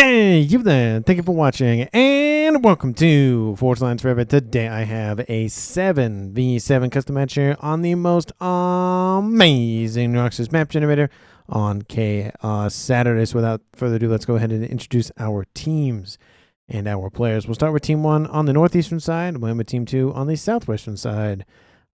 Hey, you there. Thank you for watching, and welcome to Force Lines Forever. Today I have a 7v7 custom match here on the most amazing Roxas map generator on Chaos Saturday. So without further ado, let's go ahead and introduce our teams and our players. We'll start with Team 1 on the northeastern side, we'll end with Team 2 on the southwestern side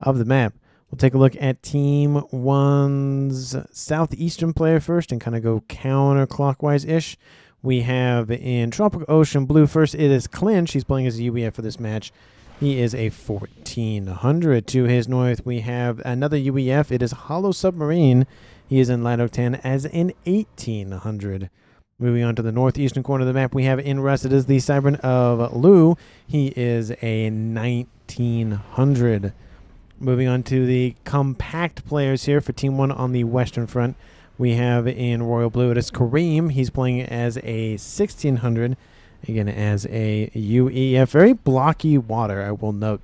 of the map. We'll take a look at Team 1's southeastern player first and kind of go counterclockwise-ish. We have in Tropical Ocean Blue first, it is Clinch. He's playing as a UEF for this match. He is a 1400. To his north, we have another UEF. It is HollowSubmarine. He is in Light Oak 10 as an 1800. Moving on to the northeastern corner of the map, we have in Rust, it is the Cybran of Lu. He is a 1900. Moving on to the compact players here for Team 1 on the western front. We have in Royal Blue, it is Karimm. He's playing as a 1600, again as a UEF. Very blocky water, I will note,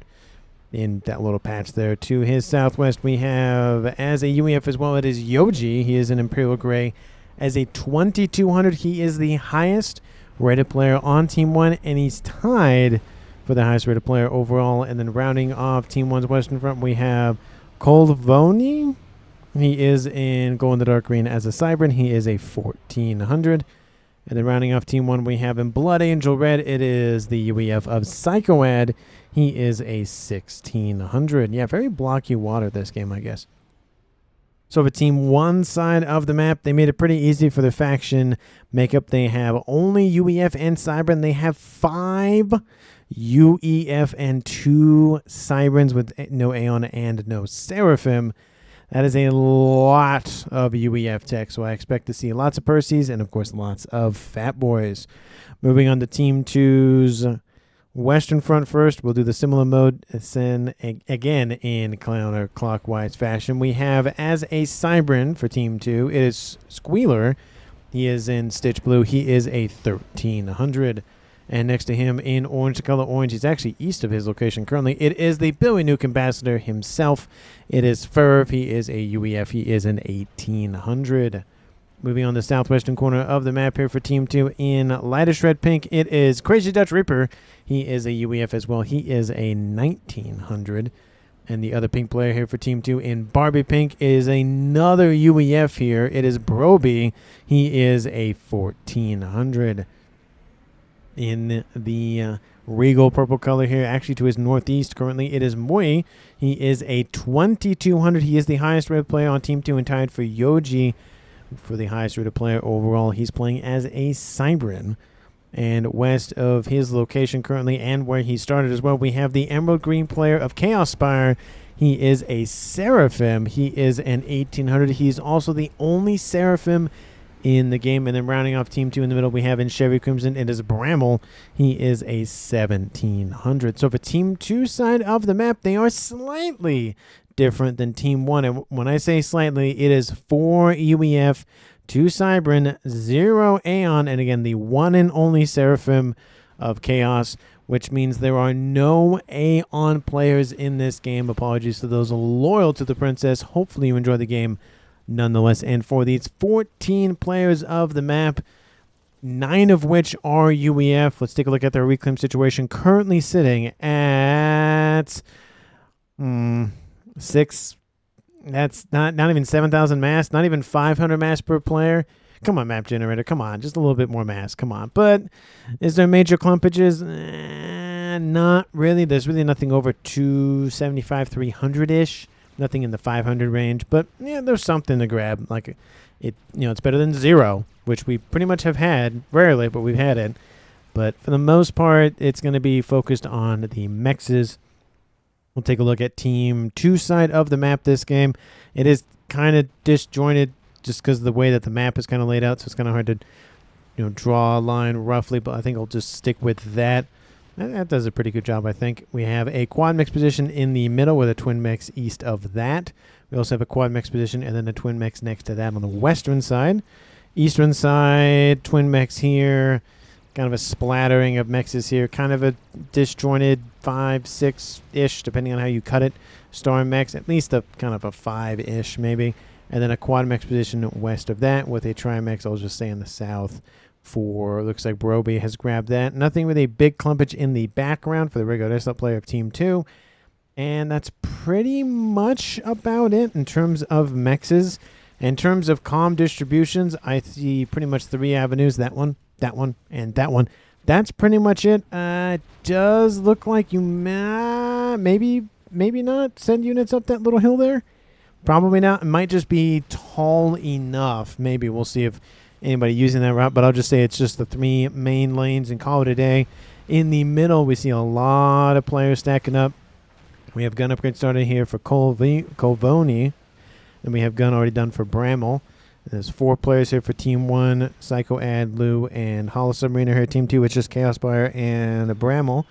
in that little patch there. To his southwest, we have as a UEF as well, it is Yojih. He is an Imperial Gray as a 2200. He is the highest rated player on Team 1, and he's tied for the highest rated player overall. And then rounding off Team 1's western front, we have Kulvoni. He is in Glow in the Dark Green as a Cybran. He is a 1400. And then rounding off Team 1, we have in Blood Angel Red, it is the UEF of Psychoad. He is a 1600. Yeah, very blocky water this game, I guess. So for Team 1 side of the map, they made it pretty easy for the faction makeup. They have only UEF and Cybran. They have 5 UEF and 2 Cybrans with no Aeon and no Seraphim. That is a lot of UEF tech, so I expect to see lots of Percys and, of course, lots of Fat Boys. Moving on to Team 2's western front first, we'll do the similar mode. It's again in counterclockwise fashion. We have as a Cybran for Team 2, it is Squeeler. He is in Stitch Blue. He is a 1300. And next to him in orange, the color orange, he's actually east of his location currently. It is the Billy Nuke ambassador himself. It is Firv. He is a UEF. He is an 1800. Moving on the southwestern corner of the map here for Team 2 in lightish red pink, it is CrazyDutchReaper. He is a UEF as well. He is a 1900. And the other pink player here for Team 2 in Barbie pink is another UEF here. It is Brobey. He is a 1400. In the regal purple color here, actually to his northeast currently, it is Moi. He is a 2200. He is the highest rated player on Team 2 and tied for Yojih for the highest rated player overall. He's playing as a Cybran. And west of his location currently and where he started as well, we have the emerald green player of chaospyr. He is a Seraphim. He is an 1800. He's also the only Seraphim in the game. And then rounding off Team 2 in the middle, we have in Chevy Crimson, it is Brammel. He is a 1700. So for Team 2 side of the map, they are slightly different than Team 1. And when I say slightly, it is 4 UEF, 2 Cybran, 0 Aeon, and again, the one and only Seraphim of Chaos, which means there are no Aeon players in this game. Apologies to those loyal to the princess. Hopefully you enjoy the game nonetheless. And for these 14 players of the map, 9 of which are UEF. Let's take a look at their reclaim situation. Currently sitting at 6. That's not even 7,000 mass. Not even 500 mass per player. Come on, map generator. Come on. Just a little bit more mass. Come on. But is there major clumpages? Not really. There's really nothing over 275, 300-ish. Nothing in the 500 range, but yeah, there's something to grab. Like it's better than 0, which we pretty much have had rarely, but we've had it. But for the most part, it's going to be focused on the mexes. We'll take a look at Team 2 side of the map this game. It is kind of disjointed just because of the way that the map is kind of laid out, so it's kind of hard to draw a line roughly. But I think I'll just stick with that. That does a pretty good job, I think. We have a quad mix position in the middle with a twin mix east of that. We also have a quad mix position and then a twin mix next to that on the western side. Eastern side, twin mix here. Kind of a splattering of mixes here. Kind of a disjointed 5, 6-ish, depending on how you cut it. Star mix, at least a kind of a 5-ish maybe. And then a quad mix position west of that with a trimix, I'll just say in the south, for, looks like Brobey has grabbed that. Nothing with a big clumpage in the background for the regular desktop player of Team 2. And that's pretty much about it in terms of mexes. In terms of comm distributions, I see pretty much 3 avenues. That one, and that one. That's pretty much it. Does look like you maybe not send units up that little hill there. Probably not. It might just be tall enough. Maybe we'll see if anybody using that route. But I'll just say it's just the 3 main lanes and call it a day. In the middle, we see a lot of players stacking up. We have gun upgrade started here for Kulvoni. And we have gun already done for Brammel. There's 4 players here for Team 1. Psycho Ad, Lou, and HollowSubmarine are here. Team 2, it's just chaospyr and Brammel.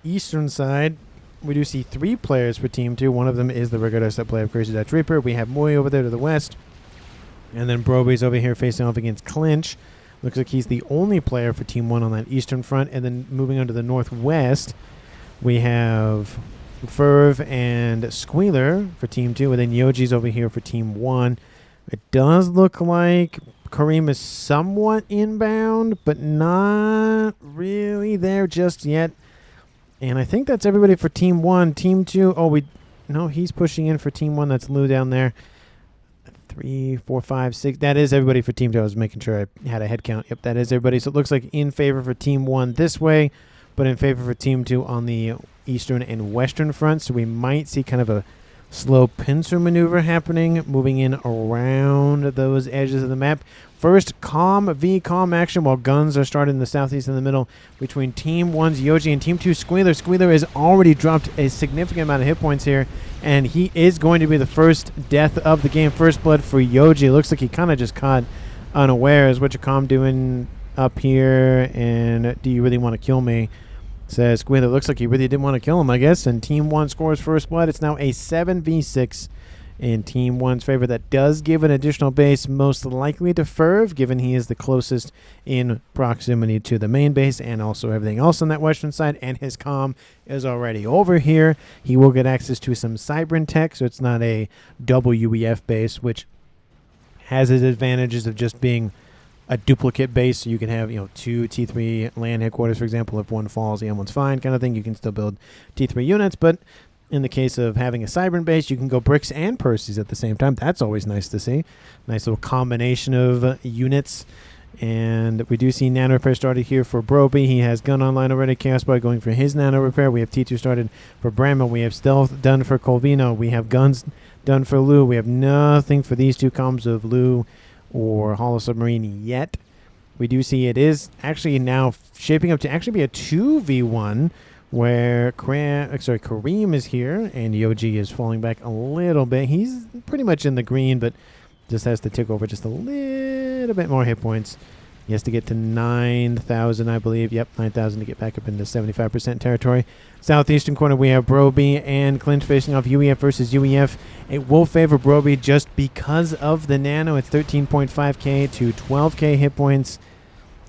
Eastern side, we do see 3 players for Team 2. One of them is the regular set player of CrazyDutchReaper. We have Moy over there to the west. And then Brobey's over here facing off against Clinch. Looks like he's the only player for Team 1 on that eastern front. And then moving on to the northwest, we have Firv and Squeeler for Team 2, and then Yojih's over here for Team 1. It does look like Karimm is somewhat inbound, but not really there just yet. And I think that's everybody for Team 1. Team 2, no, he's pushing in for Team 1. That's Lou down there. 3, 4, 5, 6. That is everybody for Team 2. I was making sure I had a head count. Yep, that is everybody. So it looks like in favor for Team 1 this way, but in favor for Team 2 on the eastern and western front. So we might see kind of a slow pincer maneuver happening, moving in around those edges of the map. First, comm v comm action while guns are started in the southeast and the middle between Team 1's Yojih and Team 2's Squeeler. Squeeler has already dropped a significant amount of hit points here, and he is going to be the first death of the game. First blood for Yojih. Looks like he kind of just caught unawares. What your comm doing up here, and do you really want to kill me? Says Squeeler. Looks like he really didn't want to kill him, I guess. And Team 1 scores first blood. It's now a 7v6 in Team 1's favor. That does give an additional base, most likely to Firv, given he is the closest in proximity to the main base and also everything else on that western side. And his comm is already over here. He will get access to some Cybrin tech, so it's not a WEF base, which has its advantages of just being a duplicate base. So you can have, 2 T3 land headquarters, for example. If one falls, the other one's fine, kind of thing. You can still build T3 units, but in the case of having a Cybrin base, you can go bricks and Percy's at the same time. That's always nice to see. Nice little combination of units. And we do see nano repair started here for Brobey. He has gun online already. chaospyr going for his nano repair. We have T2 started for Brammel. We have stealth done for Kulvoni. We have guns done for Lou. We have nothing for these 2 comms of Lou or HollowSubmarine yet. We do see it is actually now shaping up to actually be a 2v1 where Karimm is here and Yojih is falling back a little bit. He's pretty much in the green, but just has to tick over just a little bit more hit points. He has to get to 9,000, I believe. Yep, 9,000 to get back up into 75% territory. Southeastern corner, we have Brobey and Clinch facing off UEF versus UEF. It will favor Brobey just because of the nano. It's 13.5k to 12k hit points.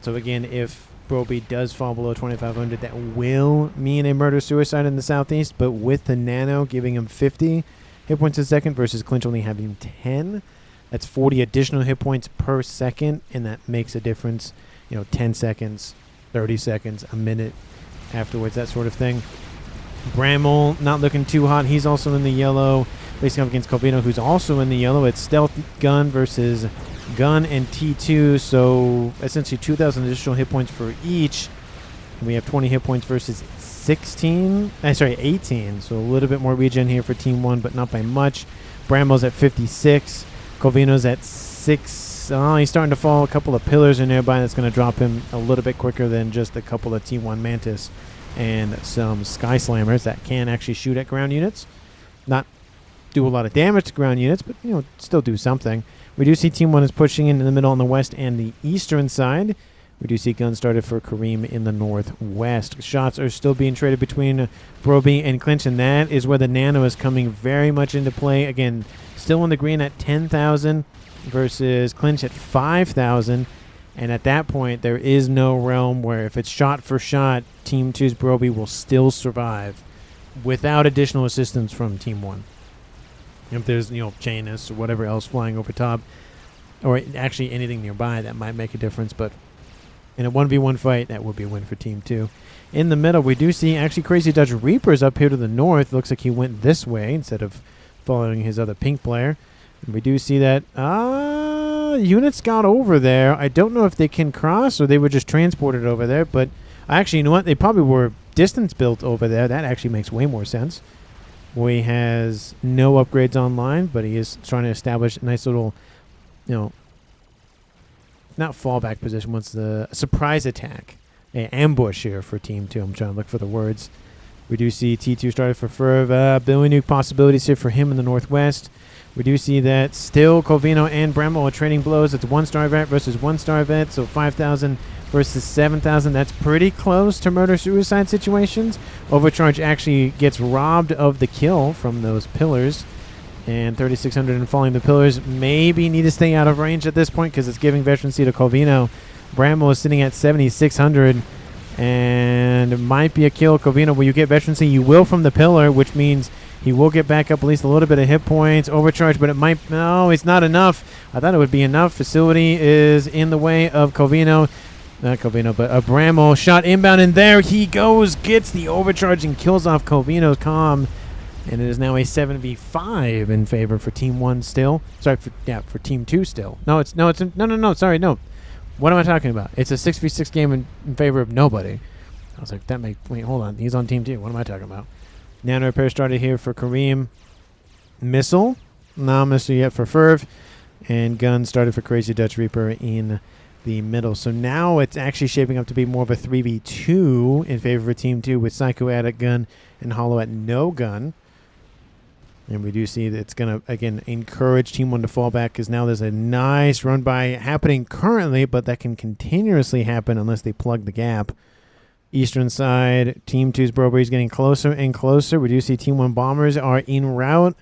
So again, if Brobey does fall below 2,500, that will mean a murder-suicide in the southeast. But with the nano giving him 50 hit points a second versus Clinch only having 10, that's 40 additional hit points per second, and that makes a difference. 10 seconds, 30 seconds, a minute afterwards, that sort of thing. Brammel not looking too hot. He's also in the yellow, facing off against Kulvoni, who's also in the yellow. It's stealth gun versus gun and T2, so essentially 2,000 additional hit points for each. We have 20 hit points versus 18. So a little bit more regen here for Team 1, but not by much. Brammel's at 56. Kulvoni's at 6. He's starting to fall. A couple of pillars are nearby. That's going to drop him a little bit quicker than just a couple of T1 Mantis and some Sky Slammers that can actually shoot at ground units. Not do a lot of damage to ground units, but still do something. We do see Team 1 is pushing in the middle on the west and the eastern side. We do see guns started for Karimm in the northwest. Shots are still being traded between Brobey and Clinch, and that is where the nano is coming very much into play. Again, still in the green at 10,000 versus Clinch at 5,000. And at that point, there is no realm where if it's shot for shot, Team 2's Brobey will still survive without additional assistance from Team 1. If there's, Janus or whatever else flying over top, or actually anything nearby, that might make a difference. But In a 1v1 fight, that would be a win for Team 2. In the middle, we do see actually CrazyDutchReaper is up here to the north. Looks like he went this way instead of following his other pink player. And we do see that units got over there. I don't know if they can cross or they were just transported over there, but actually, you know what? They probably were distance built over there. That actually makes way more sense. He has no upgrades online, but he is trying to establish a nice little, not fallback position. What's the surprise attack? An ambush here for Team 2. I'm trying to look for the words. We do see T2 started for Firv. Billy Nuke possibilities here for him in the northwest. We do see that still Kulvoni and Brammel are trading blows. It's 1-star vet versus 1-star vet, so 5,000 versus 7,000. That's pretty close to murder-suicide situations. Overcharge actually gets robbed of the kill from those pillars. And 3,600 and falling the pillars. Maybe need to stay out of range at this point because it's giving veterancy to Kulvoni. Brammel is sitting at 7,600. And it might be a kill. Kulvoni, will you get veterancy? You will from the pillar, which means he will get back up at least a little bit of hit points. Overcharge, but it might... No, it's not enough. I thought it would be enough. Facility is in the way of Kulvoni. Not Kulvoni, but a Brammel. Shot inbound, and there he goes. Gets the overcharge and kills off Kulvoni's comm. And it is now a 7v5 in favor for Team 1 still. Sorry, for Team 2 still. No. Sorry, no. What am I talking about? It's a 6v6 game in favor of nobody. I was like, wait, hold on. He's on Team 2. What am I talking about? Nano repair started here for Karimm. Missile. No missile yet for Firv. And gun started for CrazyDutchReaper in the middle. So now it's actually shaping up to be more of a 3v2 in favor of Team 2 with Psycho at gun and Hollow at no gun. And we do see that it's going to, again, encourage Team 1 to fall back because now there's a nice run by happening currently, but that can continuously happen unless they plug the gap. Eastern side, Team 2's Brobey is getting closer and closer. We do see Team 1 bombers are en route.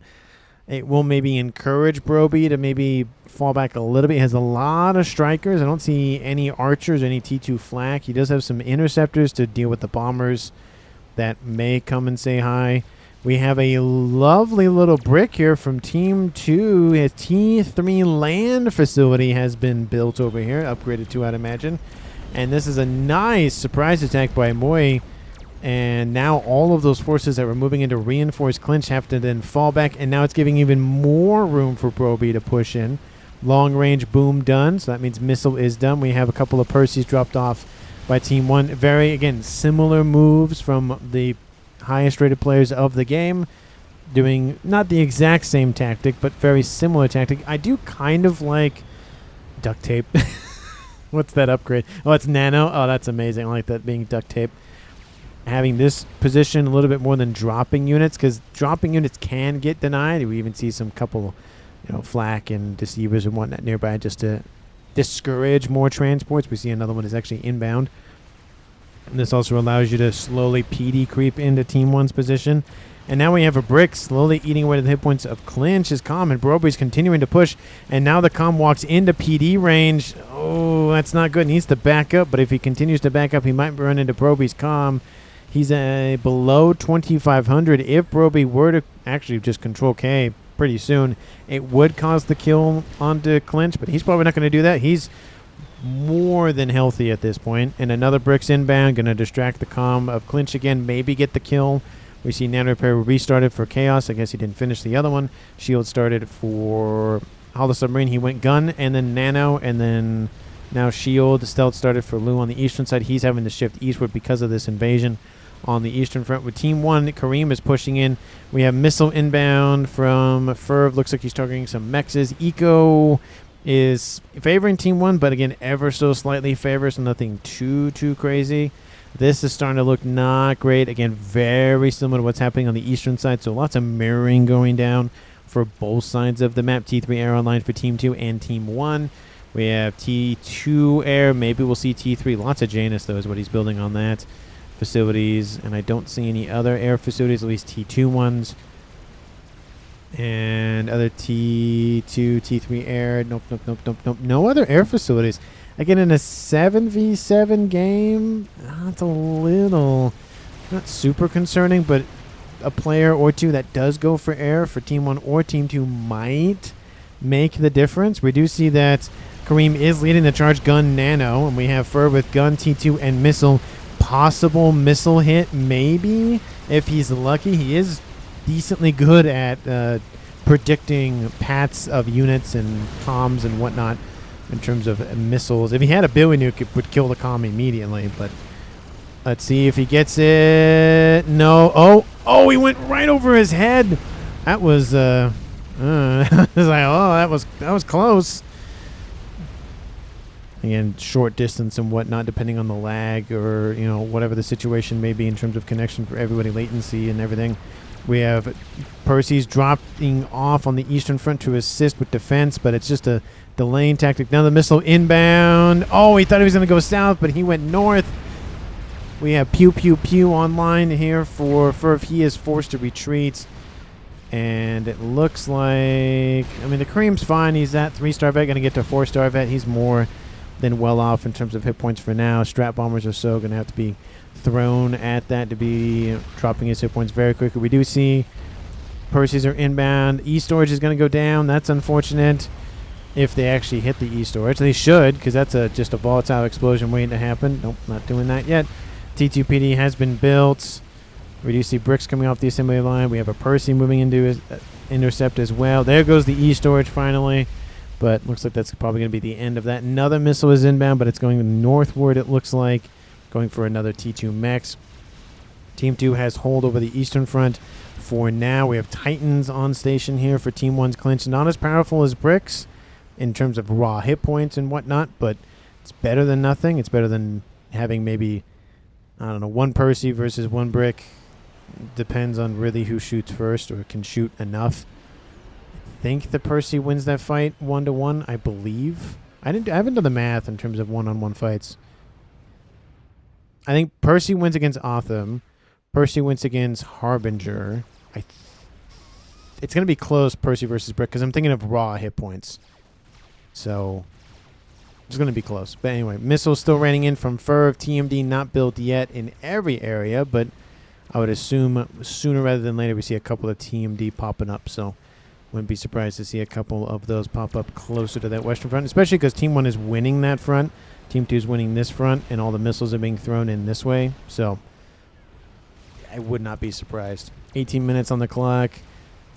It will maybe encourage Brobey to maybe fall back a little bit. He has a lot of strikers. I don't see any archers, any T2 flak. He does have some interceptors to deal with the bombers that may come and say hi. We have a lovely little brick here from Team 2. A T3 land facility has been built over here, upgraded to, I'd imagine. And this is a nice surprise attack by Moy. And now all of those forces that were moving into reinforced Clinch have to then fall back. And now it's giving even more room for Brobey to push in. Long range boom done. So that means missile is done. We have a couple of Percys dropped off by Team 1. Very, again, similar moves from the highest rated players of the game, doing not the exact same tactic, but very similar tactic. I do kind of like duct tape. What's that upgrade? Oh, it's nano. Oh, that's amazing. I like that being duct tape. Having this position a little bit more than dropping units, because dropping units can get denied. We even see some couple, flak and deceivers and whatnot nearby just to discourage more transports. We see another one is actually inbound. And this also allows you to slowly PD creep into Team 1's position. And now we have a brick slowly eating away the hit points of Clinch. His comm and Brobey's continuing to push. And now the comm walks into PD range. Oh, that's not good. He needs to back up. But if he continues to back up, he might run into Brobey's comm. He's below 2,500. If Brobey were to actually just control K pretty soon, it would cause the kill onto Clinch. But he's probably not going to do that. He's more than healthy at this point. And another brick's inbound, gonna distract the comm of Clinch again, maybe get the kill. We see nano repair restarted for Chaos. I guess he didn't finish the other one. Shield started for HollowSubmarine. He went gun and then nano, and then now shield. Stealth started for Lou on the eastern side. He's having to shift eastward because of this invasion on the eastern front. With Team 1, Karimm is pushing in. We have missile inbound from Firv. Looks like he's targeting some mexes. Eco is favoring Team 1, but again, ever so slightly favors, so nothing too crazy. This is starting to look not great. Again, very similar to what's happening on the eastern side, so lots of mirroring going down for both sides of the map. T3 air online for Team 2 and Team 1. We have T2 air. Maybe we'll see T3. Lots of Janus, though, is what he's building on that. Facilities, and I don't see any other air facilities, at least T2 ones. And other T2, T3 air. Nope. No other air facilities. Again, in a 7v7 game, that's a little, not super concerning, but a player or two that does go for air for Team 1 or Team 2 might make the difference. We do see that Karimm is leading the charge, gun nano, and we have Firv with gun, T2, and missile. Possible missile hit, maybe, if he's lucky. He is decently good at predicting paths of units and comms and whatnot in terms of missiles. If he had a Billy Nuke, it would kill the comm immediately, but let's see if he gets it. No. Oh, he went right over his head. That was I was like, oh, that was close. Again, short distance and whatnot, depending on the lag or, you know, whatever the situation may be in terms of connection for everybody, latency and everything. We have Percy's dropping off on the eastern front to assist with defense, but it's just a delaying tactic. Now the missile inbound. Oh, he thought he was going to go south, but he went north. We have Pew Pew Pew online here for Firv. He is forced to retreat. And it looks like, I mean, the Karimm's fine. He's at 3-star vet, going to get to 4-star vet. He's more than well off in terms of hit points for now. Strat bombers or so going to have to be thrown at that to be dropping his hit points very quickly. We do see Percy's are inbound. E-storage is going to go down. That's unfortunate if they actually hit the E-storage. They should, because that's just a volatile explosion waiting to happen. Nope, not doing that yet. T2PD has been built. We do see bricks coming off the assembly line. We have a Percy moving into his intercept as well. There goes the E-storage finally. But looks like that's probably going to be the end of that. Another missile is inbound, but it's going northward, it looks like. Going for another T2 mechs. Team 2 has hold over the eastern front for now. We have Titans on station here for Team 1's Clinch. Not as powerful as bricks in terms of raw hit points and whatnot, but it's better than nothing. It's better than having maybe, I don't know, one Percy versus one brick. Depends on really who shoots first or can shoot enough. I think the Percy wins that fight 1-1, I believe. I haven't done the math in terms of one-on-one fights. I think Percy wins against Otham. Percy wins against Harbinger. It's going to be close, Percy versus Brick, because I'm thinking of raw hit points. So it's going to be close. But anyway, missiles still raining in from Firv. TMD not built yet in every area, but I would assume sooner rather than later we see a couple of TMD popping up. So wouldn't be surprised to see a couple of those pop up closer to that western front, especially because Team 1 is winning that front. Team 2 is winning this front, and all the missiles are being thrown in this way. So I would not be surprised. 18 minutes on the clock.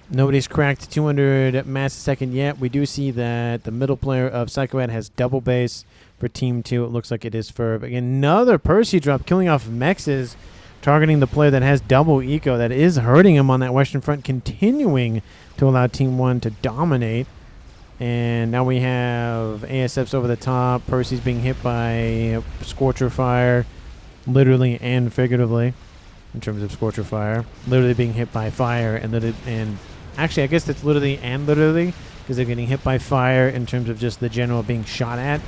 Nobody's cracked 200 mass a second yet. We do see that the middle player of Psychoad has double base for Team 2. It looks like it is Firv. Again, another Percy drop killing off Mexes, targeting the player that has double eco. That is hurting him on that western front, continuing to allow Team 1 to dominate. And now we have ASFs over the top. Percy's being hit by Scorcher Fire, literally and figuratively, in terms of Scorcher Fire. Literally being hit by fire, and actually, I guess that's literally and literally, because they're getting hit by fire in terms of just the general being shot at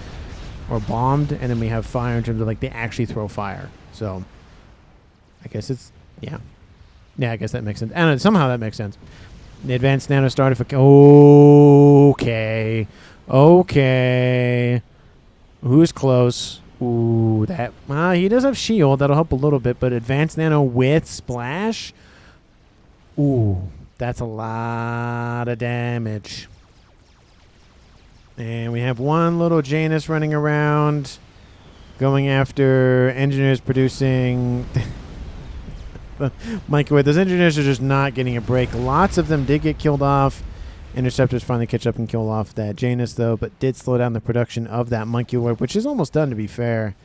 or bombed, and then we have fire in terms of like they actually throw fire. So I guess it's, yeah, I guess that makes sense. And somehow that makes sense. The advanced nano started for... Okay. Who's close? Ooh, that... he does have shield. That'll help a little bit. But advanced nano with splash? Ooh, that's a lot of damage. And we have one little Janus running around, going after engineers producing... Microwave. Those engineers are just not getting a break. Lots of them did get killed off. Interceptors finally catch up and kill off that Janus, though, but did slow down the production of that Monkey Warp, which is almost done, to be fair.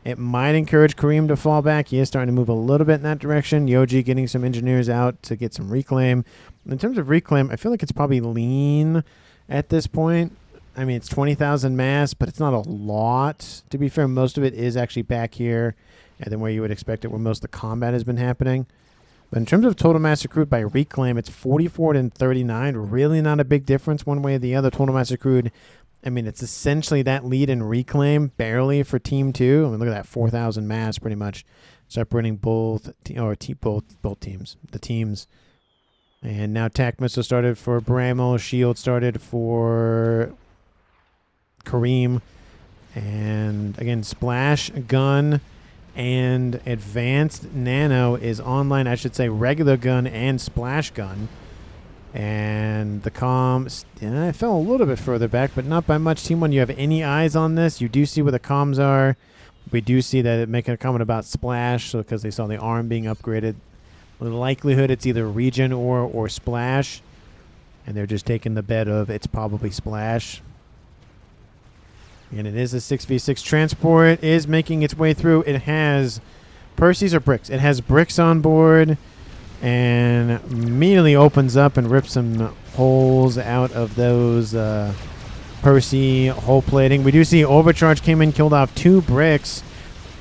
It might encourage Karimm to fall back. He is starting to move a little bit in that direction. Yojih getting some engineers out to get some reclaim. In terms of reclaim, I feel like it's probably lean at this point. I mean, it's 20,000 mass, but it's not a lot. To be fair, most of it is actually back here, and then where you would expect it, where most of the combat has been happening. But in terms of total mass accrued by reclaim, it's 44 and 39. Really not a big difference one way or the other. Total mass accrued, I mean, it's essentially that lead in reclaim, barely for Team 2. I mean, look at that, 4,000 mass pretty much, separating both teams, the teams. And now tac missile started for Brammel. Shield started for Karimm. And again, splash, gun, and advanced nano is online. I should say regular gun and splash gun. And the comms, it fell a little bit further back, but not by much. Team 1, you have any eyes on this? You do see where the comms are. We do see that it making a comment about Splash, so because they saw the arm being upgraded. The likelihood it's either region or Splash. And they're just taking the bet of it's probably Splash. And it is a 6v6. Transport is making its way through. It has Percy's or bricks. It has bricks on board. And immediately opens up and rips some holes out of those Percy hull plating. We do see Overcharge came in, killed off 2 bricks.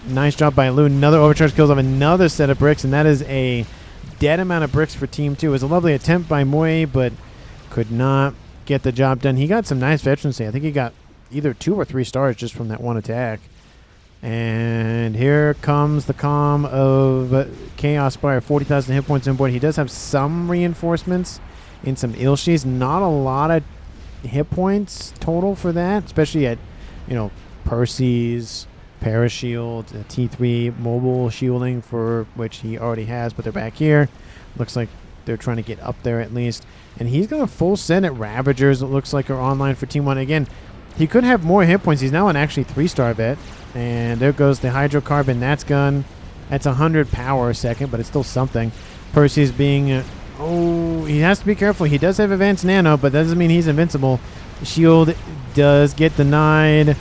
Nice job by Lou. Another Overcharge kills off another set of bricks, and that is a dead amount of bricks for Team 2. It was a lovely attempt by Moy, but could not get the job done. He got some nice veterancy. I think he got either 2 or 3 stars just from that one attack. And here comes the comm of chaospyr. 40,000 hit points on board. He does have some reinforcements in some Ilshis. Not a lot of hit points total for that, especially at, Percy's, Parashield, T3 mobile shielding, for which he already has, but they're back here. Looks like they're trying to get up there at least. And he's going to full send at Ravagers, it looks like, are online for Team 1. Again, he could have more hit points. He's now an actually 3-star vet. And there goes the hydrocarbon. That's gun. That's 100 power a second, but it's still something. Percy's being... he has to be careful. He does have advanced nano, but that doesn't mean he's invincible. Shield does get denied.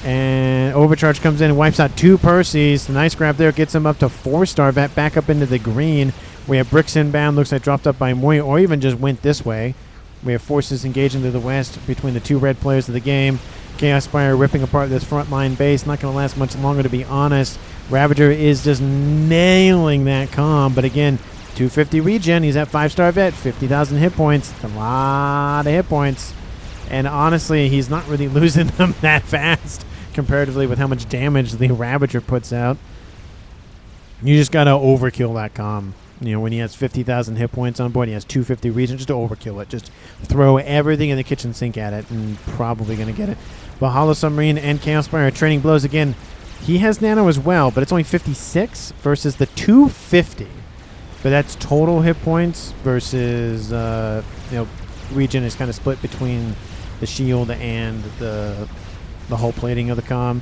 And Overcharge comes in and wipes out 2 Percys. The nice grab there gets him up to 4-star vet, back up into the green. We have bricks inbound. Looks like dropped up by Moy, or even just went this way. We have forces engaging to the west between the 2 red players of the game. chaospyr ripping apart this front line base. Not going to last much longer, to be honest. Ravager is just nailing that comm. But again, 250 regen. He's at 5-star vet. 50,000 hit points. It's a lot of hit points. And honestly, he's not really losing them that fast comparatively with how much damage the Ravager puts out. You just got to overkill that comm. When he has 50,000 hit points on board, he has 250 regen, just to overkill it. Just throw everything in the kitchen sink at it, and probably going to get it. But HollowSubmarine and chaospyr are trading blows again. He has nano as well, but it's only 56 versus the 250. But that's total hit points versus, regen is kind of split between the shield and the hull plating of the comm.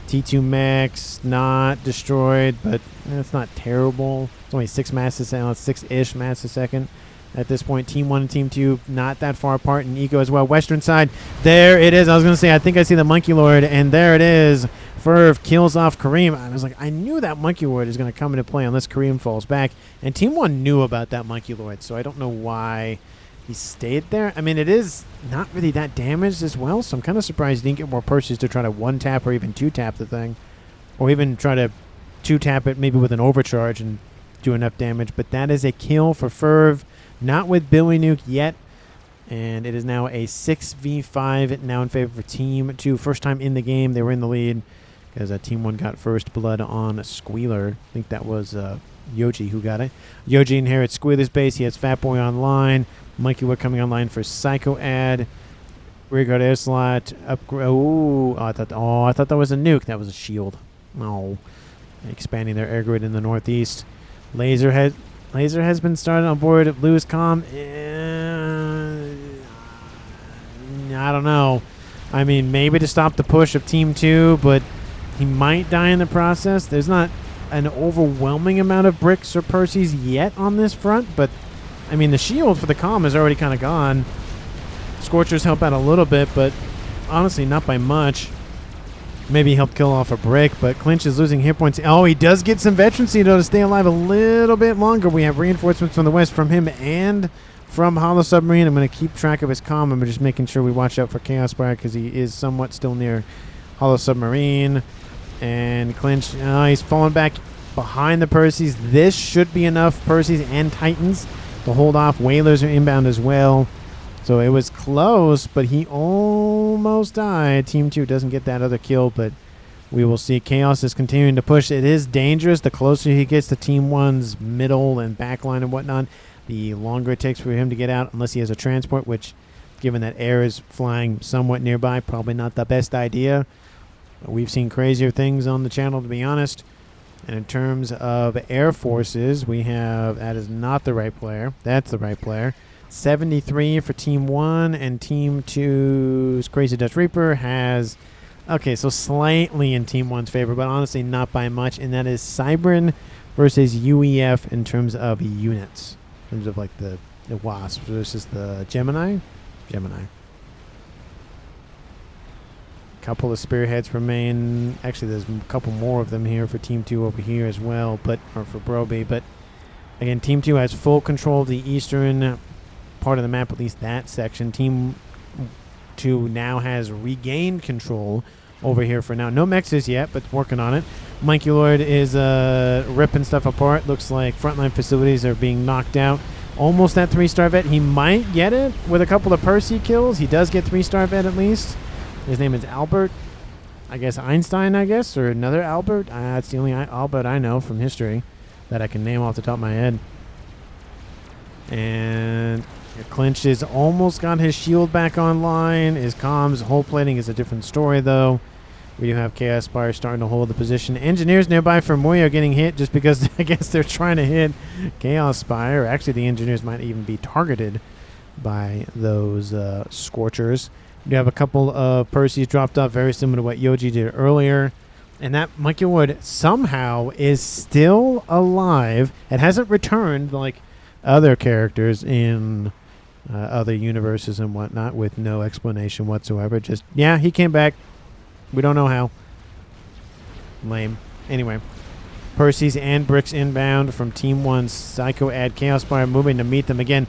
T2 max, not destroyed, but it's not terrible. It's only 6 mass a second, 6-ish mass a second at this point. Team 1 and Team 2 not that far apart in eco as well. Western side, there it is. I was going to say, I think I see the Monkey Lord, and there it is. Firv kills off Karimm. I was like, I knew that Monkey Lord is going to come into play unless Karimm falls back. And Team 1 knew about that Monkey Lord, so I don't know why he stayed there. I mean, it is not really that damaged as well, so I'm kind of surprised he didn't get more Percys to try to 1-tap or even 2-tap the thing. Or even try to 2-tap it maybe with an Overcharge and do enough damage. But that is a kill for Firv. Not with Billy Nuke yet. And it is now a 6v5 now in favor for Team 2. First time in the game. They were in the lead because Team 1 got first blood on Squeeler. I think that was Yojih who got it. Yojih inherits Squeeler's base. He has Fat Boy online. Mikey Wood coming online for Psycho Ad. Rearguard air slot. Upgrade. I thought that was a nuke. That was a shield. No. Expanding their air grid in the northeast. Laser has been started on board at Lewis Com. I don't know. I mean, maybe to stop the push of Team 2, but he might die in the process. There's not an overwhelming amount of bricks or Percys yet on this front, but I mean, the shield for the comm is already kind of gone. Scorchers help out a little bit, but honestly, not by much. Maybe he helped kill off a brick, but Clinch is losing hit points. Oh, he does get some veterancy, though, to stay alive a little bit longer. We have reinforcements from the west from him and from HollowSubmarine. I'm going to keep track of his comm. I'm just making sure we watch out for chaospyr because he is somewhat still near HollowSubmarine. And Clinch, he's falling back behind the Percys. This should be enough Percys and Titans to hold off. Whalers are inbound as well. So it was close, but he almost died. Team 2 doesn't get that other kill, but we will see. Chaos is continuing to push. It is dangerous. The closer he gets to Team 1's middle and backline and whatnot, the longer it takes for him to get out, unless he has a transport, which, given that air is flying somewhat nearby, probably not the best idea. We've seen crazier things on the channel, to be honest. And in terms of Air Forces, we have, that is not the right player. That's the right player. 73 for Team 1, and Team 2's CrazyDutchReaper has, okay, so slightly in Team 1's favor, but honestly not by much, and that is Cybrin versus UEF in terms of units, in terms of like the Wasp versus the Gemini. Couple of spearheads remain. Actually, there's a couple more of them here for Team 2 over here as well, or for Brobey. But again, Team 2 has full control of the eastern part of the map, at least that section. Team 2 now has regained control over here for now. No mexes yet, but working on it. Mikey Lord is ripping stuff apart. Looks like frontline facilities are being knocked out. Almost that 3-star vet. He might get it with a couple of Percy kills. He does get 3-star vet at least. His name is Albert. I guess Einstein, or another Albert. That's the only Albert I know from history that I can name off the top of my head. And Clinch is almost got his shield back online. His comms, hull plating is a different story, though. We do have chaospyr starting to hold the position. Engineers nearby for Moyo getting hit just because I guess they're trying to hit chaospyr. Actually, the engineers might even be targeted by those scorchers. We have a couple of Percys dropped off, very similar to what Yojih did earlier. And that Monkey Wood somehow is still alive. It hasn't returned like other characters in other universes and whatnot with no explanation whatsoever. Just, yeah, he came back. We don't know how. Lame. Anyway, Percys and Bricks inbound from Team 1's Psycho Ad chaospyr moving to meet them again.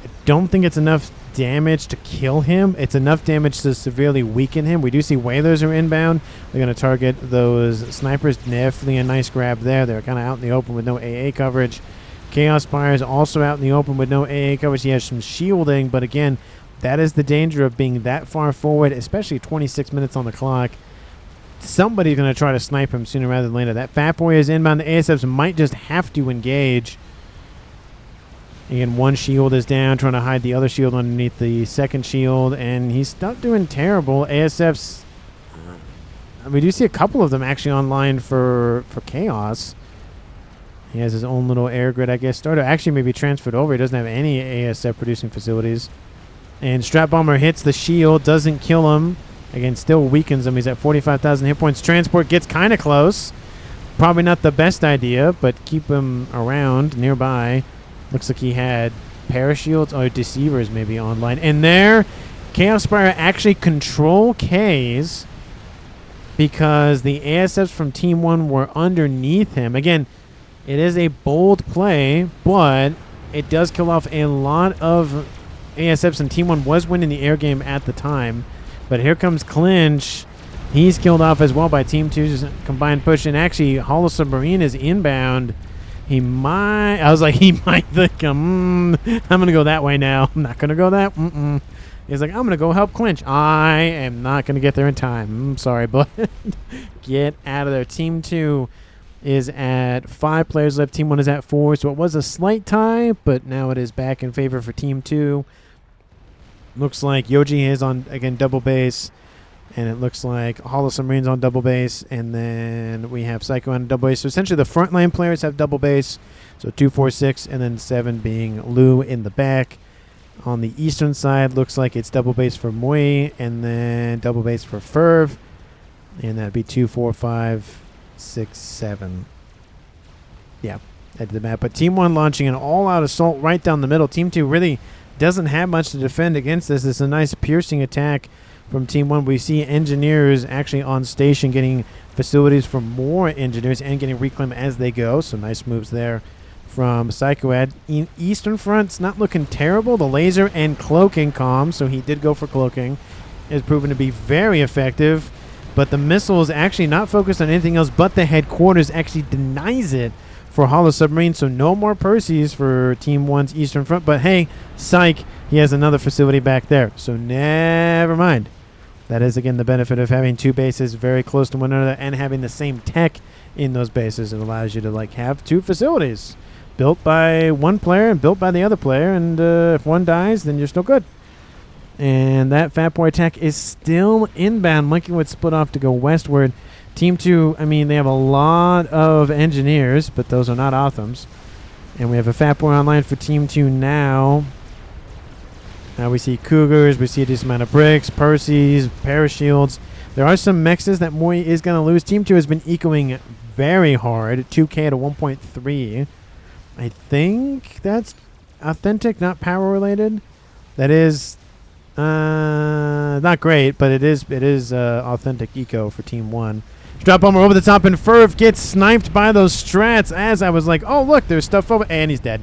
I don't think it's enough damage to kill him. It's enough damage to severely weaken him. We do see whalers are inbound. They're going to target those snipers. Definitely a nice grab there. They're kind of out in the open with no AA coverage. chaospyr is also out in the open with no AA coverage. He has some shielding, but again, that is the danger of being that far forward, especially 26 minutes on the clock. Somebody's going to try to snipe him sooner rather than later. That FAF boy is inbound. The ASFs might just have to engage. Again, one shield is down, trying to hide the other shield underneath the second shield, and he's not doing terrible. ASFs, we do see a couple of them actually online for Chaos. He has his own little air grid, I guess. Starter actually maybe transferred over. He doesn't have any ASF producing facilities. And Strap Bomber hits the shield, doesn't kill him. Again, still weakens him. He's at 45,000 hit points. Transport gets kind of close. Probably not the best idea, but keep him around nearby. Looks like he had parashields or deceivers maybe online. And there, chaospyr actually control Ks because the ASFs from Team 1 were underneath him. Again, it is a bold play, but it does kill off a lot of ASFs, and Team 1 was winning the air game at the time. But here comes Clinch. He's killed off as well by Team 2's combined push. And actually, HollowSubmarine is inbound. He might... I was like, he might think, I'm going to go that way now. I'm not going to go that... He's like, I'm going to go help Clinch. I am not going to get there in time. I'm sorry, but get out of there. Team 2 is at 5 players left. Team 1 is at 4. So it was a slight tie, but now it is back in favor for Team 2. Looks like Yojih is on, again, double base. And it looks like HollowSubmarine's on double base. And then we have Psycho on double base. So essentially the frontline players have double base. So 2, 4, 6, and then 7 being Lou in the back. On the eastern side, looks like it's double base for Moi. And then double base for Firv. And that'd be 2, 4, 5, 6, 7. Yeah, edge of the map. But Team 1 launching an all-out assault right down the middle. Team 2 really doesn't have much to defend against this. It's a nice piercing attack from Team 1. We see engineers actually on station getting facilities for more engineers and getting reclaim as they go. So nice moves there from Psychoad. Eastern front's not looking terrible. The laser and cloaking comms, so he did go for cloaking, is proven to be very effective. But the missile is actually not focused on anything else but the headquarters. Actually denies it for HollowSubmarine. So no more Percys for Team 1's eastern front. But hey, psych, he has another facility back there. So never mind. That is, again, the benefit of having 2 bases very close to one another and having the same tech in those bases. It allows you to like have 2 facilities built by one player and built by the other player. And if one dies, then you're still good. And that Fat Boy attack is still inbound. Monkey would split off to go westward. Team 2, I mean, they have a lot of engineers, but those are not Othams. And we have a Fat Boy online for Team 2 now. Now we see Cougars. We see a decent amount of bricks, Percy's, Parashields. There are some mexes that Moi is going to lose. Team 2 has been ecoing very hard. 2K to 1.3. I think that's authentic, not power related. That is not great, but it is authentic eco for Team 1. Drop bomber over the top, and Firv gets sniped by those strats. As I was like, oh look, there's stuff over, and he's dead.